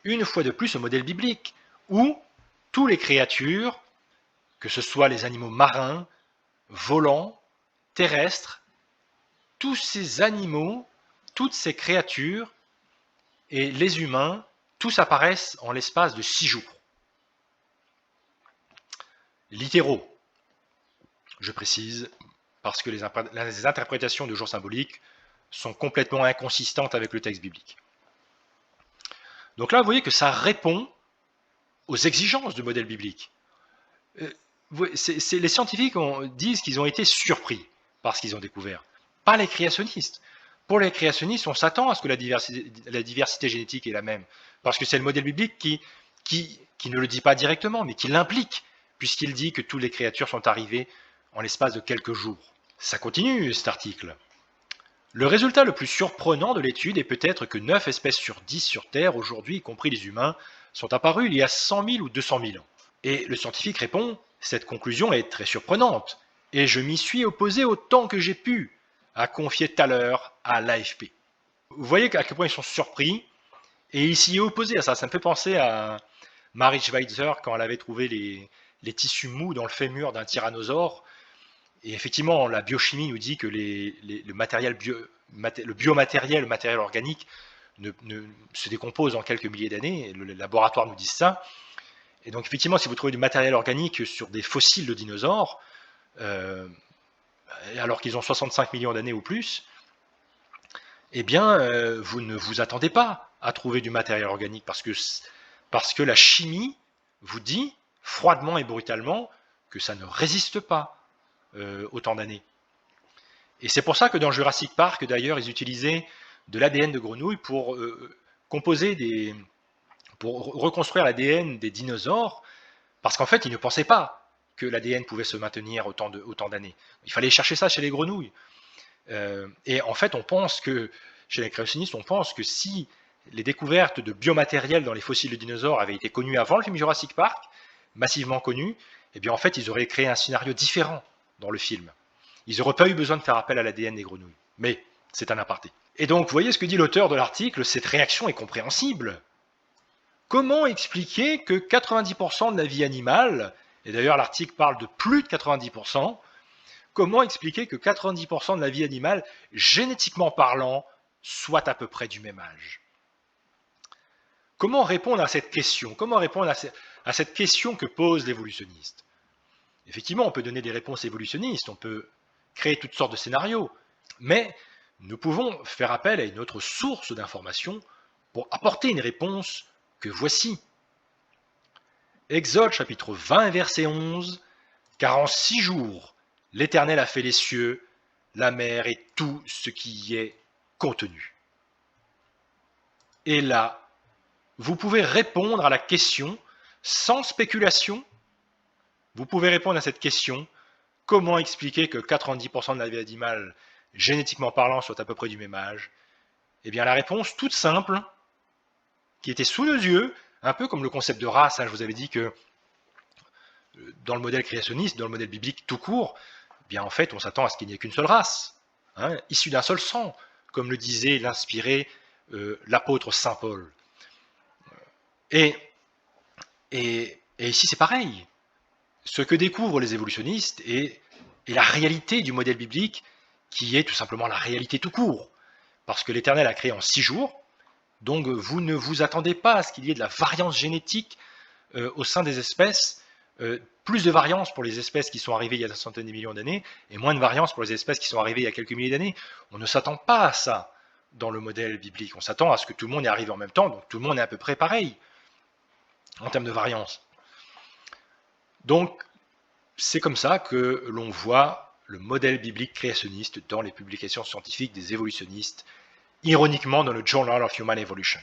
une fois de plus, au modèle biblique, où toutes les créatures, que ce soit les animaux marins, volants, terrestres, tous ces animaux, toutes ces créatures et les humains, tous apparaissent en l'espace de 6 jours. Littéraux, je précise, parce que les interprétations de jours symboliques sont complètement inconsistantes avec le texte biblique. Donc là, vous voyez que ça répond aux exigences du modèle biblique. Les scientifiques disent qu'ils ont été surpris par ce qu'ils ont découvert, pas les créationnistes. Pour les créationnistes, on s'attend à ce que la diversité génétique est la même, parce que c'est le modèle biblique qui ne le dit pas directement, mais qui l'implique, puisqu'il dit que toutes les créatures sont arrivées en l'espace de quelques jours. Ça continue, cet article. Le résultat le plus surprenant de l'étude est peut-être que 9 espèces sur 10 sur Terre, aujourd'hui, y compris les humains, sont apparues il y a 100 000 ou 200 000 ans. Et le scientifique répond, cette conclusion est très surprenante, et je m'y suis opposé autant que j'ai pu, a confié tout à l'heure à l'AFP. Vous voyez à quel point ils sont surpris, et il s'y est opposé à ça. Ça me fait penser à Marie Schweitzer quand elle avait trouvé les tissus mous dans le fémur d'un tyrannosaure. Et effectivement, la biochimie nous dit que le biomatériel, le matériel organique se décompose en quelques milliers d'années. Le laboratoire nous dit ça. Et donc effectivement, si vous trouvez du matériel organique sur des fossiles de dinosaures, alors qu'ils ont 65 millions d'années ou plus, eh bien, vous ne vous attendez pas à trouver du matériel organique parce que la chimie vous dit froidement et brutalement que ça ne résiste pas autant d'années. Et c'est pour ça que dans Jurassic Park, d'ailleurs, ils utilisaient de l'ADN de grenouille pour reconstruire l'ADN des dinosaures, parce qu'en fait, ils ne pensaient pas que l'ADN pouvait se maintenir autant d'années. Il fallait chercher ça chez les grenouilles. Et en fait, chez les créationnistes, on pense que si les découvertes de biomatériel dans les fossiles de dinosaures avaient été connues avant le film Jurassic Park, massivement connues, eh bien en fait, ils auraient créé un scénario différent dans le film. Ils n'auraient pas eu besoin de faire appel à l'ADN des grenouilles. Mais c'est un aparté. Et donc, vous voyez ce que dit l'auteur de l'article, cette réaction est compréhensible. Comment expliquer que 90% de la vie animale, et d'ailleurs l'article parle de plus de 90%, comment expliquer que 90% de la vie animale, génétiquement parlant, soit à peu près du même âge? Comment répondre à cette question? Comment répondre à cette question que pose l'évolutionniste? Effectivement, on peut donner des réponses évolutionnistes, on peut créer toutes sortes de scénarios, mais nous pouvons faire appel à une autre source d'information pour apporter une réponse que voici. Exode chapitre 20, verset 11, « Car en 6 jours, l'Éternel a fait les cieux, la mer et tout ce qui y est contenu. » Et là, vous pouvez répondre à la question sans spéculation. Vous pouvez répondre à cette question, comment expliquer que 90% de la vie animale, génétiquement parlant, soit à peu près du même âge? Eh bien la réponse toute simple, qui était sous nos yeux, un peu comme le concept de race, je vous avais dit que dans le modèle créationniste, dans le modèle biblique tout court, eh bien en fait on s'attend à ce qu'il n'y ait qu'une seule race, issue d'un seul sang, comme le disait l'inspiré l'apôtre Saint Paul. Et ici c'est pareil. Ce que découvrent les évolutionnistes est la réalité du modèle biblique, qui est tout simplement la réalité tout court. Parce que l'Éternel a créé en 6 jours, donc vous ne vous attendez pas à ce qu'il y ait de la variance génétique au sein des espèces, plus de variance pour les espèces qui sont arrivées il y a des centaines de millions d'années, et moins de variance pour les espèces qui sont arrivées il y a quelques milliers d'années. On ne s'attend pas à ça dans le modèle biblique. On s'attend à ce que tout le monde y arrive en même temps, donc tout le monde est à peu près pareil en termes de variance. Donc, c'est comme ça que l'on voit le modèle biblique créationniste dans les publications scientifiques des évolutionnistes, ironiquement dans le Journal of Human Evolution.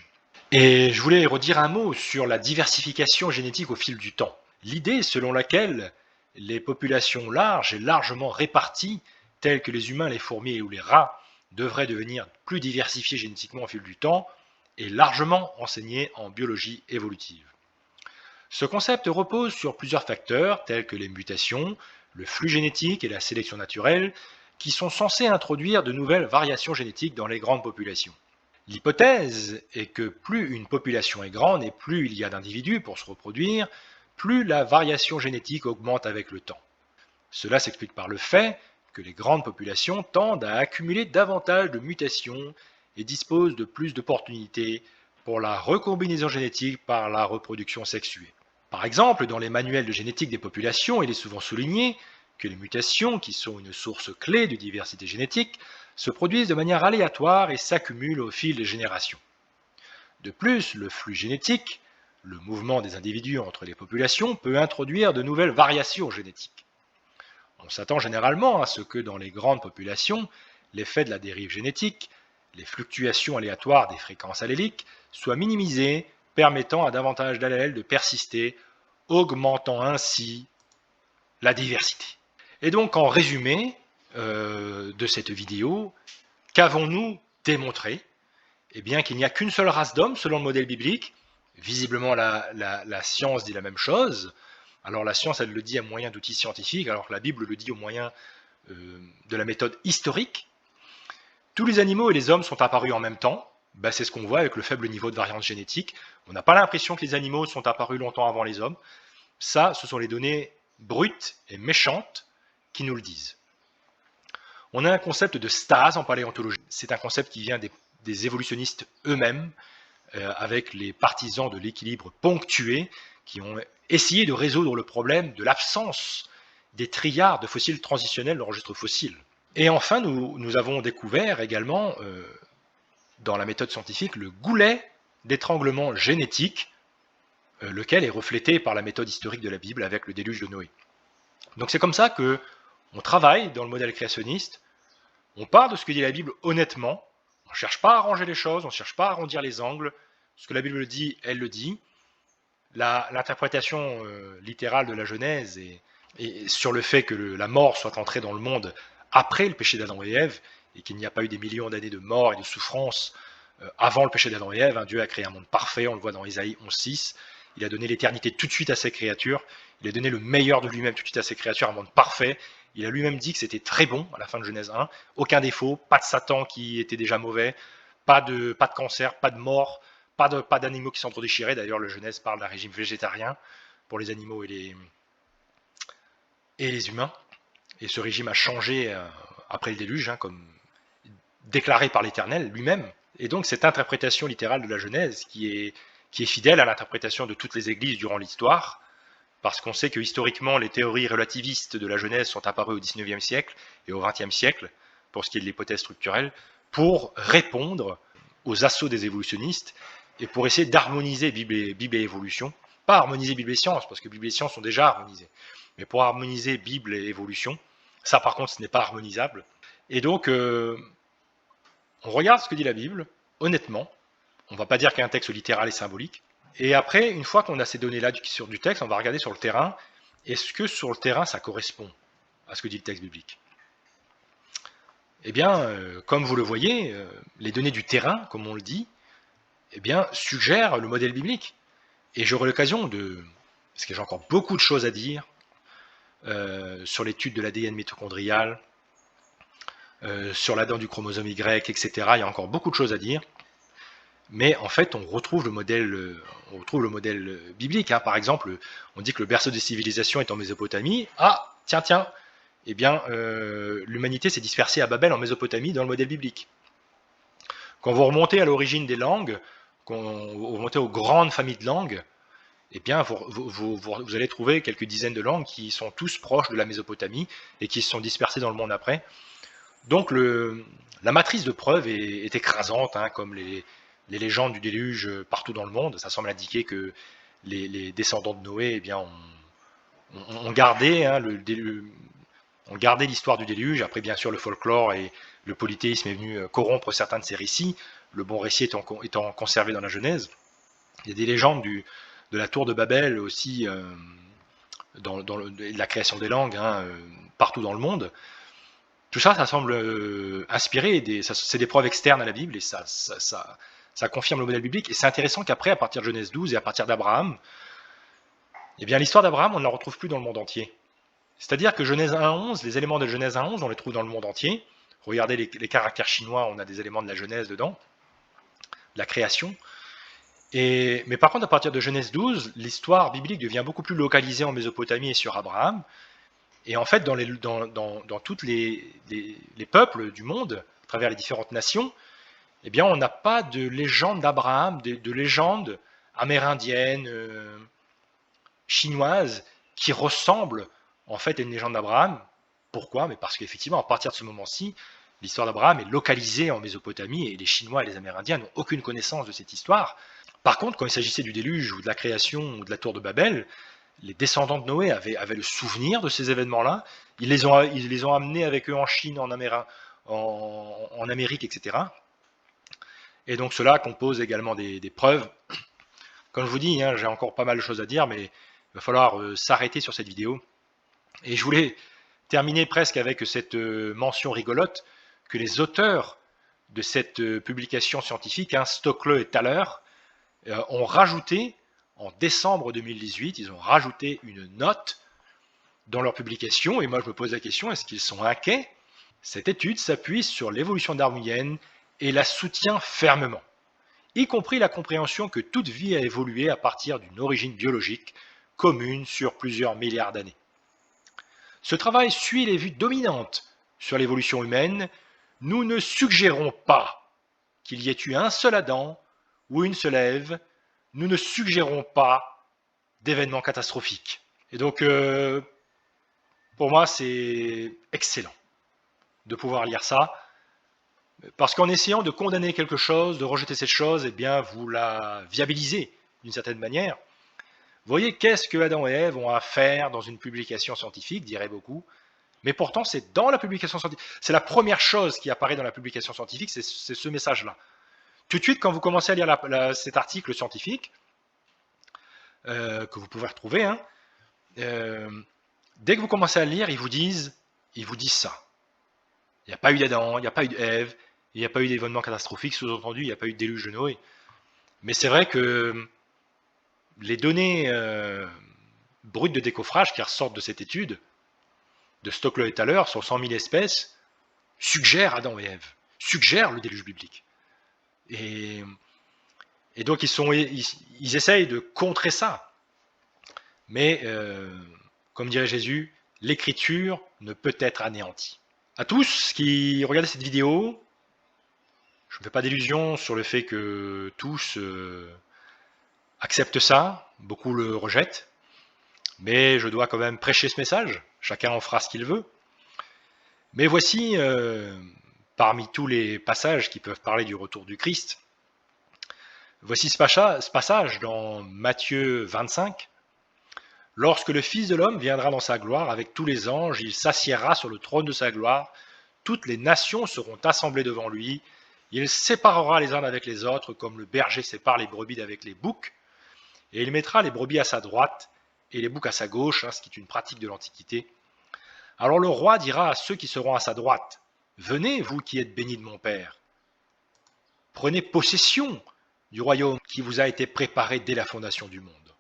Et je voulais redire un mot sur la diversification génétique au fil du temps. L'idée selon laquelle les populations larges et largement réparties, telles que les humains, les fourmis ou les rats, devraient devenir plus diversifiées génétiquement au fil du temps, est largement enseignée en biologie évolutive. Ce concept repose sur plusieurs facteurs tels que les mutations, le flux génétique et la sélection naturelle, qui sont censés introduire de nouvelles variations génétiques dans les grandes populations. L'hypothèse est que plus une population est grande et plus il y a d'individus pour se reproduire, plus la variation génétique augmente avec le temps. Cela s'explique par le fait que les grandes populations tendent à accumuler davantage de mutations et disposent de plus d'opportunités pour la recombinaison génétique par la reproduction sexuée. Par exemple, dans les manuels de génétique des populations, il est souvent souligné que les mutations, qui sont une source clé de diversité génétique, se produisent de manière aléatoire et s'accumulent au fil des générations. De plus, le flux génétique, le mouvement des individus entre les populations, peut introduire de nouvelles variations génétiques. On s'attend généralement à ce que dans les grandes populations, l'effet de la dérive génétique les fluctuations aléatoires des fréquences alléliques soient minimisées, permettant à davantage d'allèles de persister, augmentant ainsi la diversité. Et donc, en résumé de cette vidéo, qu'avons-nous démontré? Eh bien, qu'il n'y a qu'une seule race d'hommes selon le modèle biblique. Visiblement, la science dit la même chose. Alors, la science, elle le dit à moyen d'outils scientifiques, alors que la Bible le dit au moyen de la méthode historique. Tous les animaux et les hommes sont apparus en même temps. Ben, c'est ce qu'on voit avec le faible niveau de variance génétique. On n'a pas l'impression que les animaux sont apparus longtemps avant les hommes. Ça, ce sont les données brutes et méchantes qui nous le disent. On a un concept de stase en paléontologie. C'est un concept qui vient des évolutionnistes eux-mêmes, avec les partisans de l'équilibre ponctué, qui ont essayé de résoudre le problème de l'absence des trilliards de fossiles transitionnels dans le registre fossile. Et enfin, nous avons découvert également, dans la méthode scientifique, le goulet d'étranglement génétique, lequel est reflété par la méthode historique de la Bible avec le déluge de Noé. Donc c'est comme ça qu'on travaille dans le modèle créationniste, on part de ce que dit la Bible honnêtement, on ne cherche pas à arranger les choses, on ne cherche pas à arrondir les angles, ce que la Bible dit, elle le dit. L'interprétation littérale de la Genèse et sur le fait que la mort soit entrée dans le monde après le péché d'Adam et Ève, et qu'il n'y a pas eu des millions d'années de mort et de souffrance avant le péché d'Adam et Ève. Dieu a créé un monde parfait, on le voit dans Ésaïe 11.6. Il a donné l'éternité tout de suite à ses créatures, il a donné le meilleur de lui-même tout de suite à ses créatures, un monde parfait. Il a lui-même dit que c'était très bon à la fin de Genèse 1, aucun défaut, pas de Satan qui était déjà mauvais, pas de cancer, pas de mort, pas d'animaux qui s'entre-déchiraient. D'ailleurs, le Genèse parle d'un régime végétarien pour les animaux et les humains. Et ce régime a changé après le déluge, comme déclaré par l'Éternel lui-même. Et donc cette interprétation littérale de la Genèse, qui est fidèle à l'interprétation de toutes les églises durant l'histoire, parce qu'on sait que historiquement les théories relativistes de la Genèse sont apparues au XIXe siècle et au XXe siècle, pour ce qui est de l'hypothèse structurelle, pour répondre aux assauts des évolutionnistes et pour essayer d'harmoniser Bible et évolution. Pas harmoniser Bible et science, parce que Bible et science sont déjà harmonisées, mais pour harmoniser Bible et évolution. Ça, par contre, ce n'est pas harmonisable. Et donc, on regarde ce que dit la Bible, honnêtement. On ne va pas dire qu'il y a un texte littéral et symbolique. Et après, une fois qu'on a ces données-là sur du texte, on va regarder sur le terrain. Est-ce que sur le terrain, ça correspond à ce que dit le texte biblique? Eh bien, comme vous le voyez, les données du terrain, comme on le dit, eh bien, suggèrent le modèle biblique. Et j'aurai l'occasion parce que j'ai encore beaucoup de choses à dire, sur l'étude de l'ADN mitochondrial, sur la dent du chromosome Y, etc. Il y a encore beaucoup de choses à dire. Mais en fait, on retrouve le modèle biblique. Par exemple, on dit que le berceau des civilisations est en Mésopotamie. Ah, tiens, eh bien, l'humanité s'est dispersée à Babel en Mésopotamie dans le modèle biblique. Quand vous remontez à l'origine des langues, quand vous remontez aux grandes familles de langues, eh bien, vous allez trouver quelques dizaines de langues qui sont tous proches de la Mésopotamie et qui se sont dispersées dans le monde après. Donc, la matrice de preuve est écrasante, comme les légendes du déluge partout dans le monde. Ça semble indiquer que les descendants de Noé, eh bien, ont gardé l'histoire du déluge. Après, bien sûr, le folklore et le polythéisme est venu corrompre certains de ces récits, le bon récit étant conservé dans la Genèse. Il y a des légendes de la tour de Babel aussi, dans la création des langues, partout dans le monde. Tout ça, ça semble inspiré, c'est des preuves externes à la Bible, et ça confirme le modèle biblique. Et c'est intéressant qu'après, à partir de Genèse 12 et à partir d'Abraham, eh bien, l'histoire d'Abraham, on ne la retrouve plus dans le monde entier. C'est-à-dire que Genèse 1.11, les éléments de Genèse 1.11, on les trouve dans le monde entier. Regardez les caractères chinois, on a des éléments de la Genèse dedans, de la création. Mais par contre, à partir de Genèse 12, l'histoire biblique devient beaucoup plus localisée en Mésopotamie et sur Abraham. Et en fait, dans tous les peuples du monde, à travers les différentes nations, eh bien, on n'a pas de légende d'Abraham, de légende amérindienne, chinoise, qui ressemble en fait à une légende d'Abraham. Pourquoi? Mais parce qu'effectivement, à partir de ce moment-ci, l'histoire d'Abraham est localisée en Mésopotamie et les Chinois et les Amérindiens n'ont aucune connaissance de cette histoire. Par contre, quand il s'agissait du déluge ou de la création ou de la tour de Babel, les descendants de Noé avaient le souvenir de ces événements-là. Ils les ont amenés avec eux en Chine, en Amérique, etc. Et donc cela compose également des preuves. Comme je vous dis, hein, j'ai encore pas mal de choses à dire, mais il va falloir s'arrêter sur cette vidéo. Et je voulais terminer presque avec cette mention rigolote que les auteurs de cette publication scientifique, hein, Stoklow et Thaler, ont rajouté, en décembre 2018, ils ont rajouté une note dans leur publication, et moi je me pose la question, est-ce qu'ils sont inquiets? Cette étude s'appuie sur l'évolution darwinienne et la soutient fermement, y compris la compréhension que toute vie a évolué à partir d'une origine biologique commune sur plusieurs milliards d'années. Ce travail suit les vues dominantes sur l'évolution humaine. Nous ne suggérons pas qu'il y ait eu un seul Adam ou une seule Ève. Nous ne suggérons pas d'événements catastrophiques. Et donc, pour moi, c'est excellent de pouvoir lire ça, parce qu'en essayant de condamner quelque chose, de rejeter cette chose, eh bien, vous la viabilisez d'une certaine manière. Vous voyez, qu'est-ce que Adam et Ève ont à faire dans une publication scientifique, diraient beaucoup, mais pourtant c'est dans la publication scientifique. C'est la première chose qui apparaît dans la publication scientifique, c'est ce message-là. Tout de suite, quand vous commencez à lire cet article scientifique, que vous pouvez retrouver, hein, dès que vous commencez à le lire, ils vous disent ça. Il n'y a pas eu d'Adam, il n'y a pas eu d'Ève, il n'y a pas eu d'événement catastrophique, sous-entendu, il n'y a pas eu de déluge de Noé. Mais c'est vrai que les données brutes de décoffrage qui ressortent de cette étude, de Stoklow et Thaler, sur 100 000 espèces, suggèrent Adam et Ève, suggèrent le déluge biblique. Et donc ils essayent de contrer ça. Mais, comme dirait Jésus, l'écriture ne peut être anéantie. À tous qui regardez cette vidéo, je ne me fais pas d'illusions sur le fait que tous acceptent ça, beaucoup le rejettent, mais je dois quand même prêcher ce message, chacun en fera ce qu'il veut. Mais voici, parmi tous les passages qui peuvent parler du retour du Christ, voici ce passage dans Matthieu 25. Lorsque le Fils de l'homme viendra dans sa gloire avec tous les anges, il s'assiera sur le trône de sa gloire, toutes les nations seront assemblées devant lui, il séparera les uns avec les autres comme le berger sépare les brebis d'avec les boucs, et il mettra les brebis à sa droite et les boucs à sa gauche, hein, ce qui est une pratique de l'Antiquité. Alors le roi dira à ceux qui seront à sa droite, « Venez, vous qui êtes bénis de mon Père, prenez possession du royaume qui vous a été préparé dès la fondation du monde. »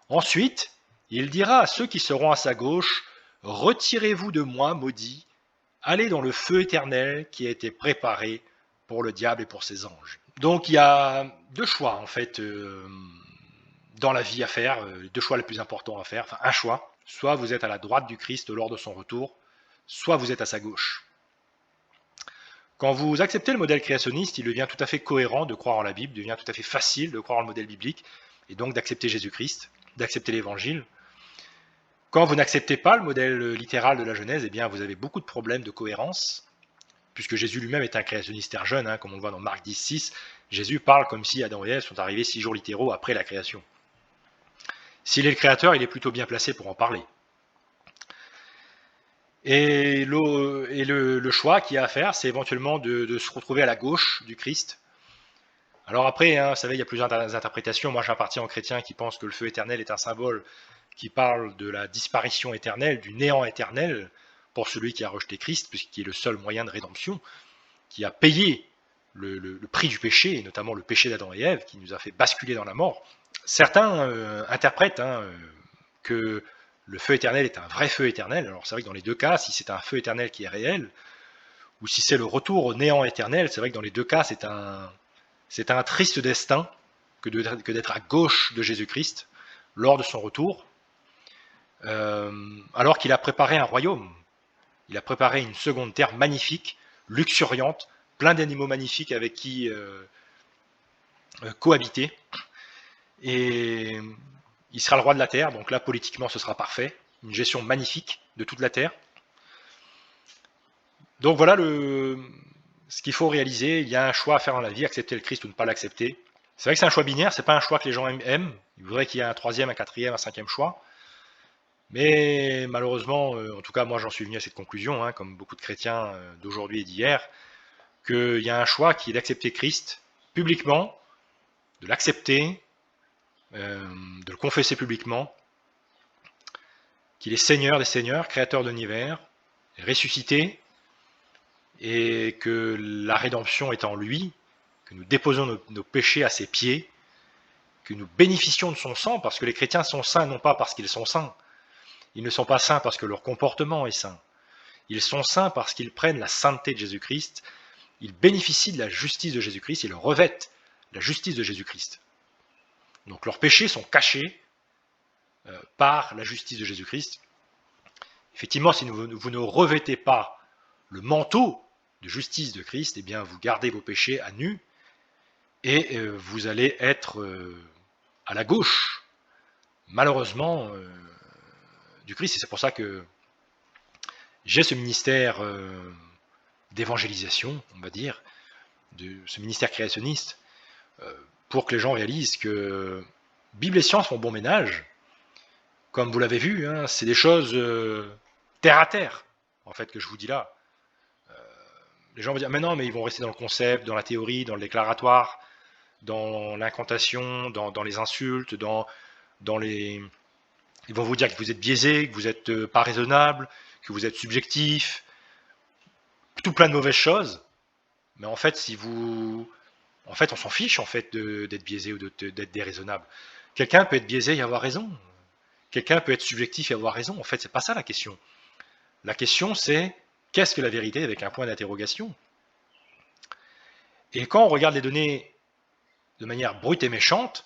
Ensuite, il dira à ceux qui seront à sa gauche, « Retirez-vous de moi, maudits, allez dans le feu éternel qui a été préparé pour le diable et pour ses anges. » Donc il y a deux choix en fait dans la vie à faire, deux choix les plus importants à faire, enfin un choix. Soit vous êtes à la droite du Christ lors de son retour, soit vous êtes à sa gauche. Quand vous acceptez le modèle créationniste, il devient tout à fait cohérent de croire en la Bible, il devient tout à fait facile de croire en le modèle biblique, et donc d'accepter Jésus-Christ, d'accepter l'Évangile. Quand vous n'acceptez pas le modèle littéral de la Genèse, eh bien vous avez beaucoup de problèmes de cohérence, puisque Jésus lui-même est un créationniste jeune, hein, comme on le voit dans Marc 10,6, Jésus parle comme si Adam et Ève sont arrivés 6 jours littéraux après la création. S'il est le créateur, il est plutôt bien placé pour en parler. Et le choix qu'il y a à faire, c'est éventuellement de se retrouver à la gauche du Christ. Alors après, hein, vous savez, il y a plusieurs interprétations. Moi, j'appartiens aux chrétiens qui pensent que le feu éternel est un symbole qui parle de la disparition éternelle, du néant éternel pour celui qui a rejeté Christ, puisqu'il est le seul moyen de rédemption, qui a payé le prix du péché, et notamment le péché d'Adam et Ève, qui nous a fait basculer dans la mort. Certains interprètent que le feu éternel est un vrai feu éternel. Alors c'est vrai que dans les deux cas, si c'est un feu éternel qui est réel, ou si c'est le retour au néant éternel, c'est vrai que dans les deux cas, c'est un triste destin que d'être à gauche de Jésus-Christ lors de son retour, alors qu'il a préparé un royaume. Il a préparé une seconde terre magnifique, luxuriante, plein d'animaux magnifiques avec qui cohabiter. Et il sera le roi de la terre, donc là politiquement ce sera parfait, une gestion magnifique de toute la terre. Donc voilà ce qu'il faut réaliser, il y a un choix à faire dans la vie, accepter le Christ ou ne pas l'accepter. C'est vrai que c'est un choix binaire, c'est pas un choix que les gens aiment, il faudrait qu'il y ait un troisième, un quatrième, un cinquième choix. Mais malheureusement, en tout cas moi j'en suis venu à cette conclusion, comme beaucoup de chrétiens d'aujourd'hui et d'hier, qu'il y a un choix qui est d'accepter Christ publiquement, de l'accepter, de le confesser publiquement, qu'il est Seigneur des Seigneurs, Créateur de l'univers, ressuscité, et que la rédemption est en lui, que nous déposons nos péchés à ses pieds, que nous bénéficions de son sang, parce que les chrétiens sont saints non pas parce qu'ils sont saints, ils ne sont pas saints parce que leur comportement est saint, ils sont saints parce qu'ils prennent la sainteté de Jésus-Christ, ils bénéficient de la justice de Jésus-Christ, ils revêtent la justice de Jésus-Christ. Donc leurs péchés sont cachés par la justice de Jésus-Christ. Effectivement, si vous ne revêtez pas le manteau de justice de Christ, eh bien vous gardez vos péchés à nu et vous allez être à la gauche, malheureusement, du Christ. Et c'est pour ça que j'ai ce ministère d'évangélisation, on va dire, de ce ministère créationniste, pour que les gens réalisent que Bible et science font bon ménage. Comme vous l'avez vu, hein, c'est des choses terre à terre, en fait, que je vous dis là. Les gens vont dire, mais non, mais ils vont rester dans le concept, dans la théorie, dans le déclaratoire, dans l'incantation, dans les insultes, dans les... Ils vont vous dire que vous êtes biaisé, que vous n'êtes pas raisonnable, que vous êtes subjectif, tout plein de mauvaises choses. Mais en fait, en fait, on s'en fiche en fait d'être biaisé ou d'être déraisonnable. Quelqu'un peut être biaisé et avoir raison. Quelqu'un peut être subjectif et avoir raison. En fait, c'est pas ça la question. La question, c'est qu'est-ce que la vérité avec un point d'interrogation? Et quand on regarde les données de manière brute et méchante,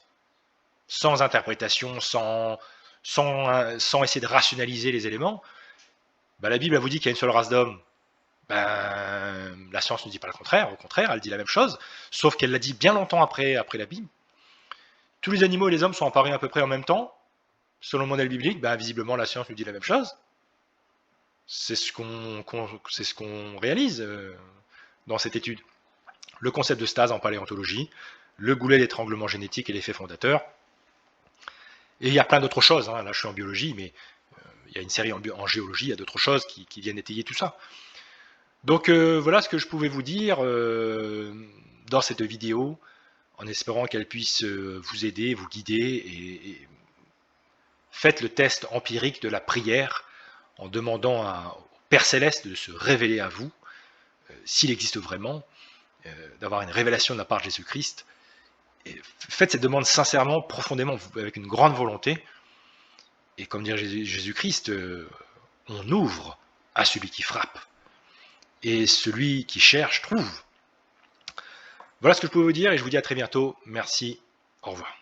sans interprétation, sans essayer de rationaliser les éléments, bah la Bible elle vous dit qu'il y a une seule race d'hommes. Ben, la science ne dit pas le contraire, au contraire, elle dit la même chose, sauf qu'elle l'a dit bien longtemps après la Bible. Tous les animaux et les hommes sont apparus à peu près en même temps, selon le modèle biblique, ben, visiblement la science nous dit la même chose. C'est ce qu'on réalise dans cette étude. Le concept de stase en paléontologie, le goulet d'étranglement génétique et l'effet fondateur. Et il y a plein d'autres choses, hein. Là je suis en biologie, mais il y a une série en géologie, il y a d'autres choses qui viennent étayer tout ça. Donc voilà ce que je pouvais vous dire dans cette vidéo, en espérant qu'elle puisse vous aider, vous guider, et faites le test empirique de la prière en demandant au Père Céleste de se révéler à vous, s'il existe vraiment, d'avoir une révélation de la part de Jésus-Christ. Et faites cette demande sincèrement, profondément, avec une grande volonté. Et comme dit Jésus-Christ, on ouvre à celui qui frappe. Et celui qui cherche trouve. Voilà ce que je peux vous dire et je vous dis à très bientôt. Merci, au revoir.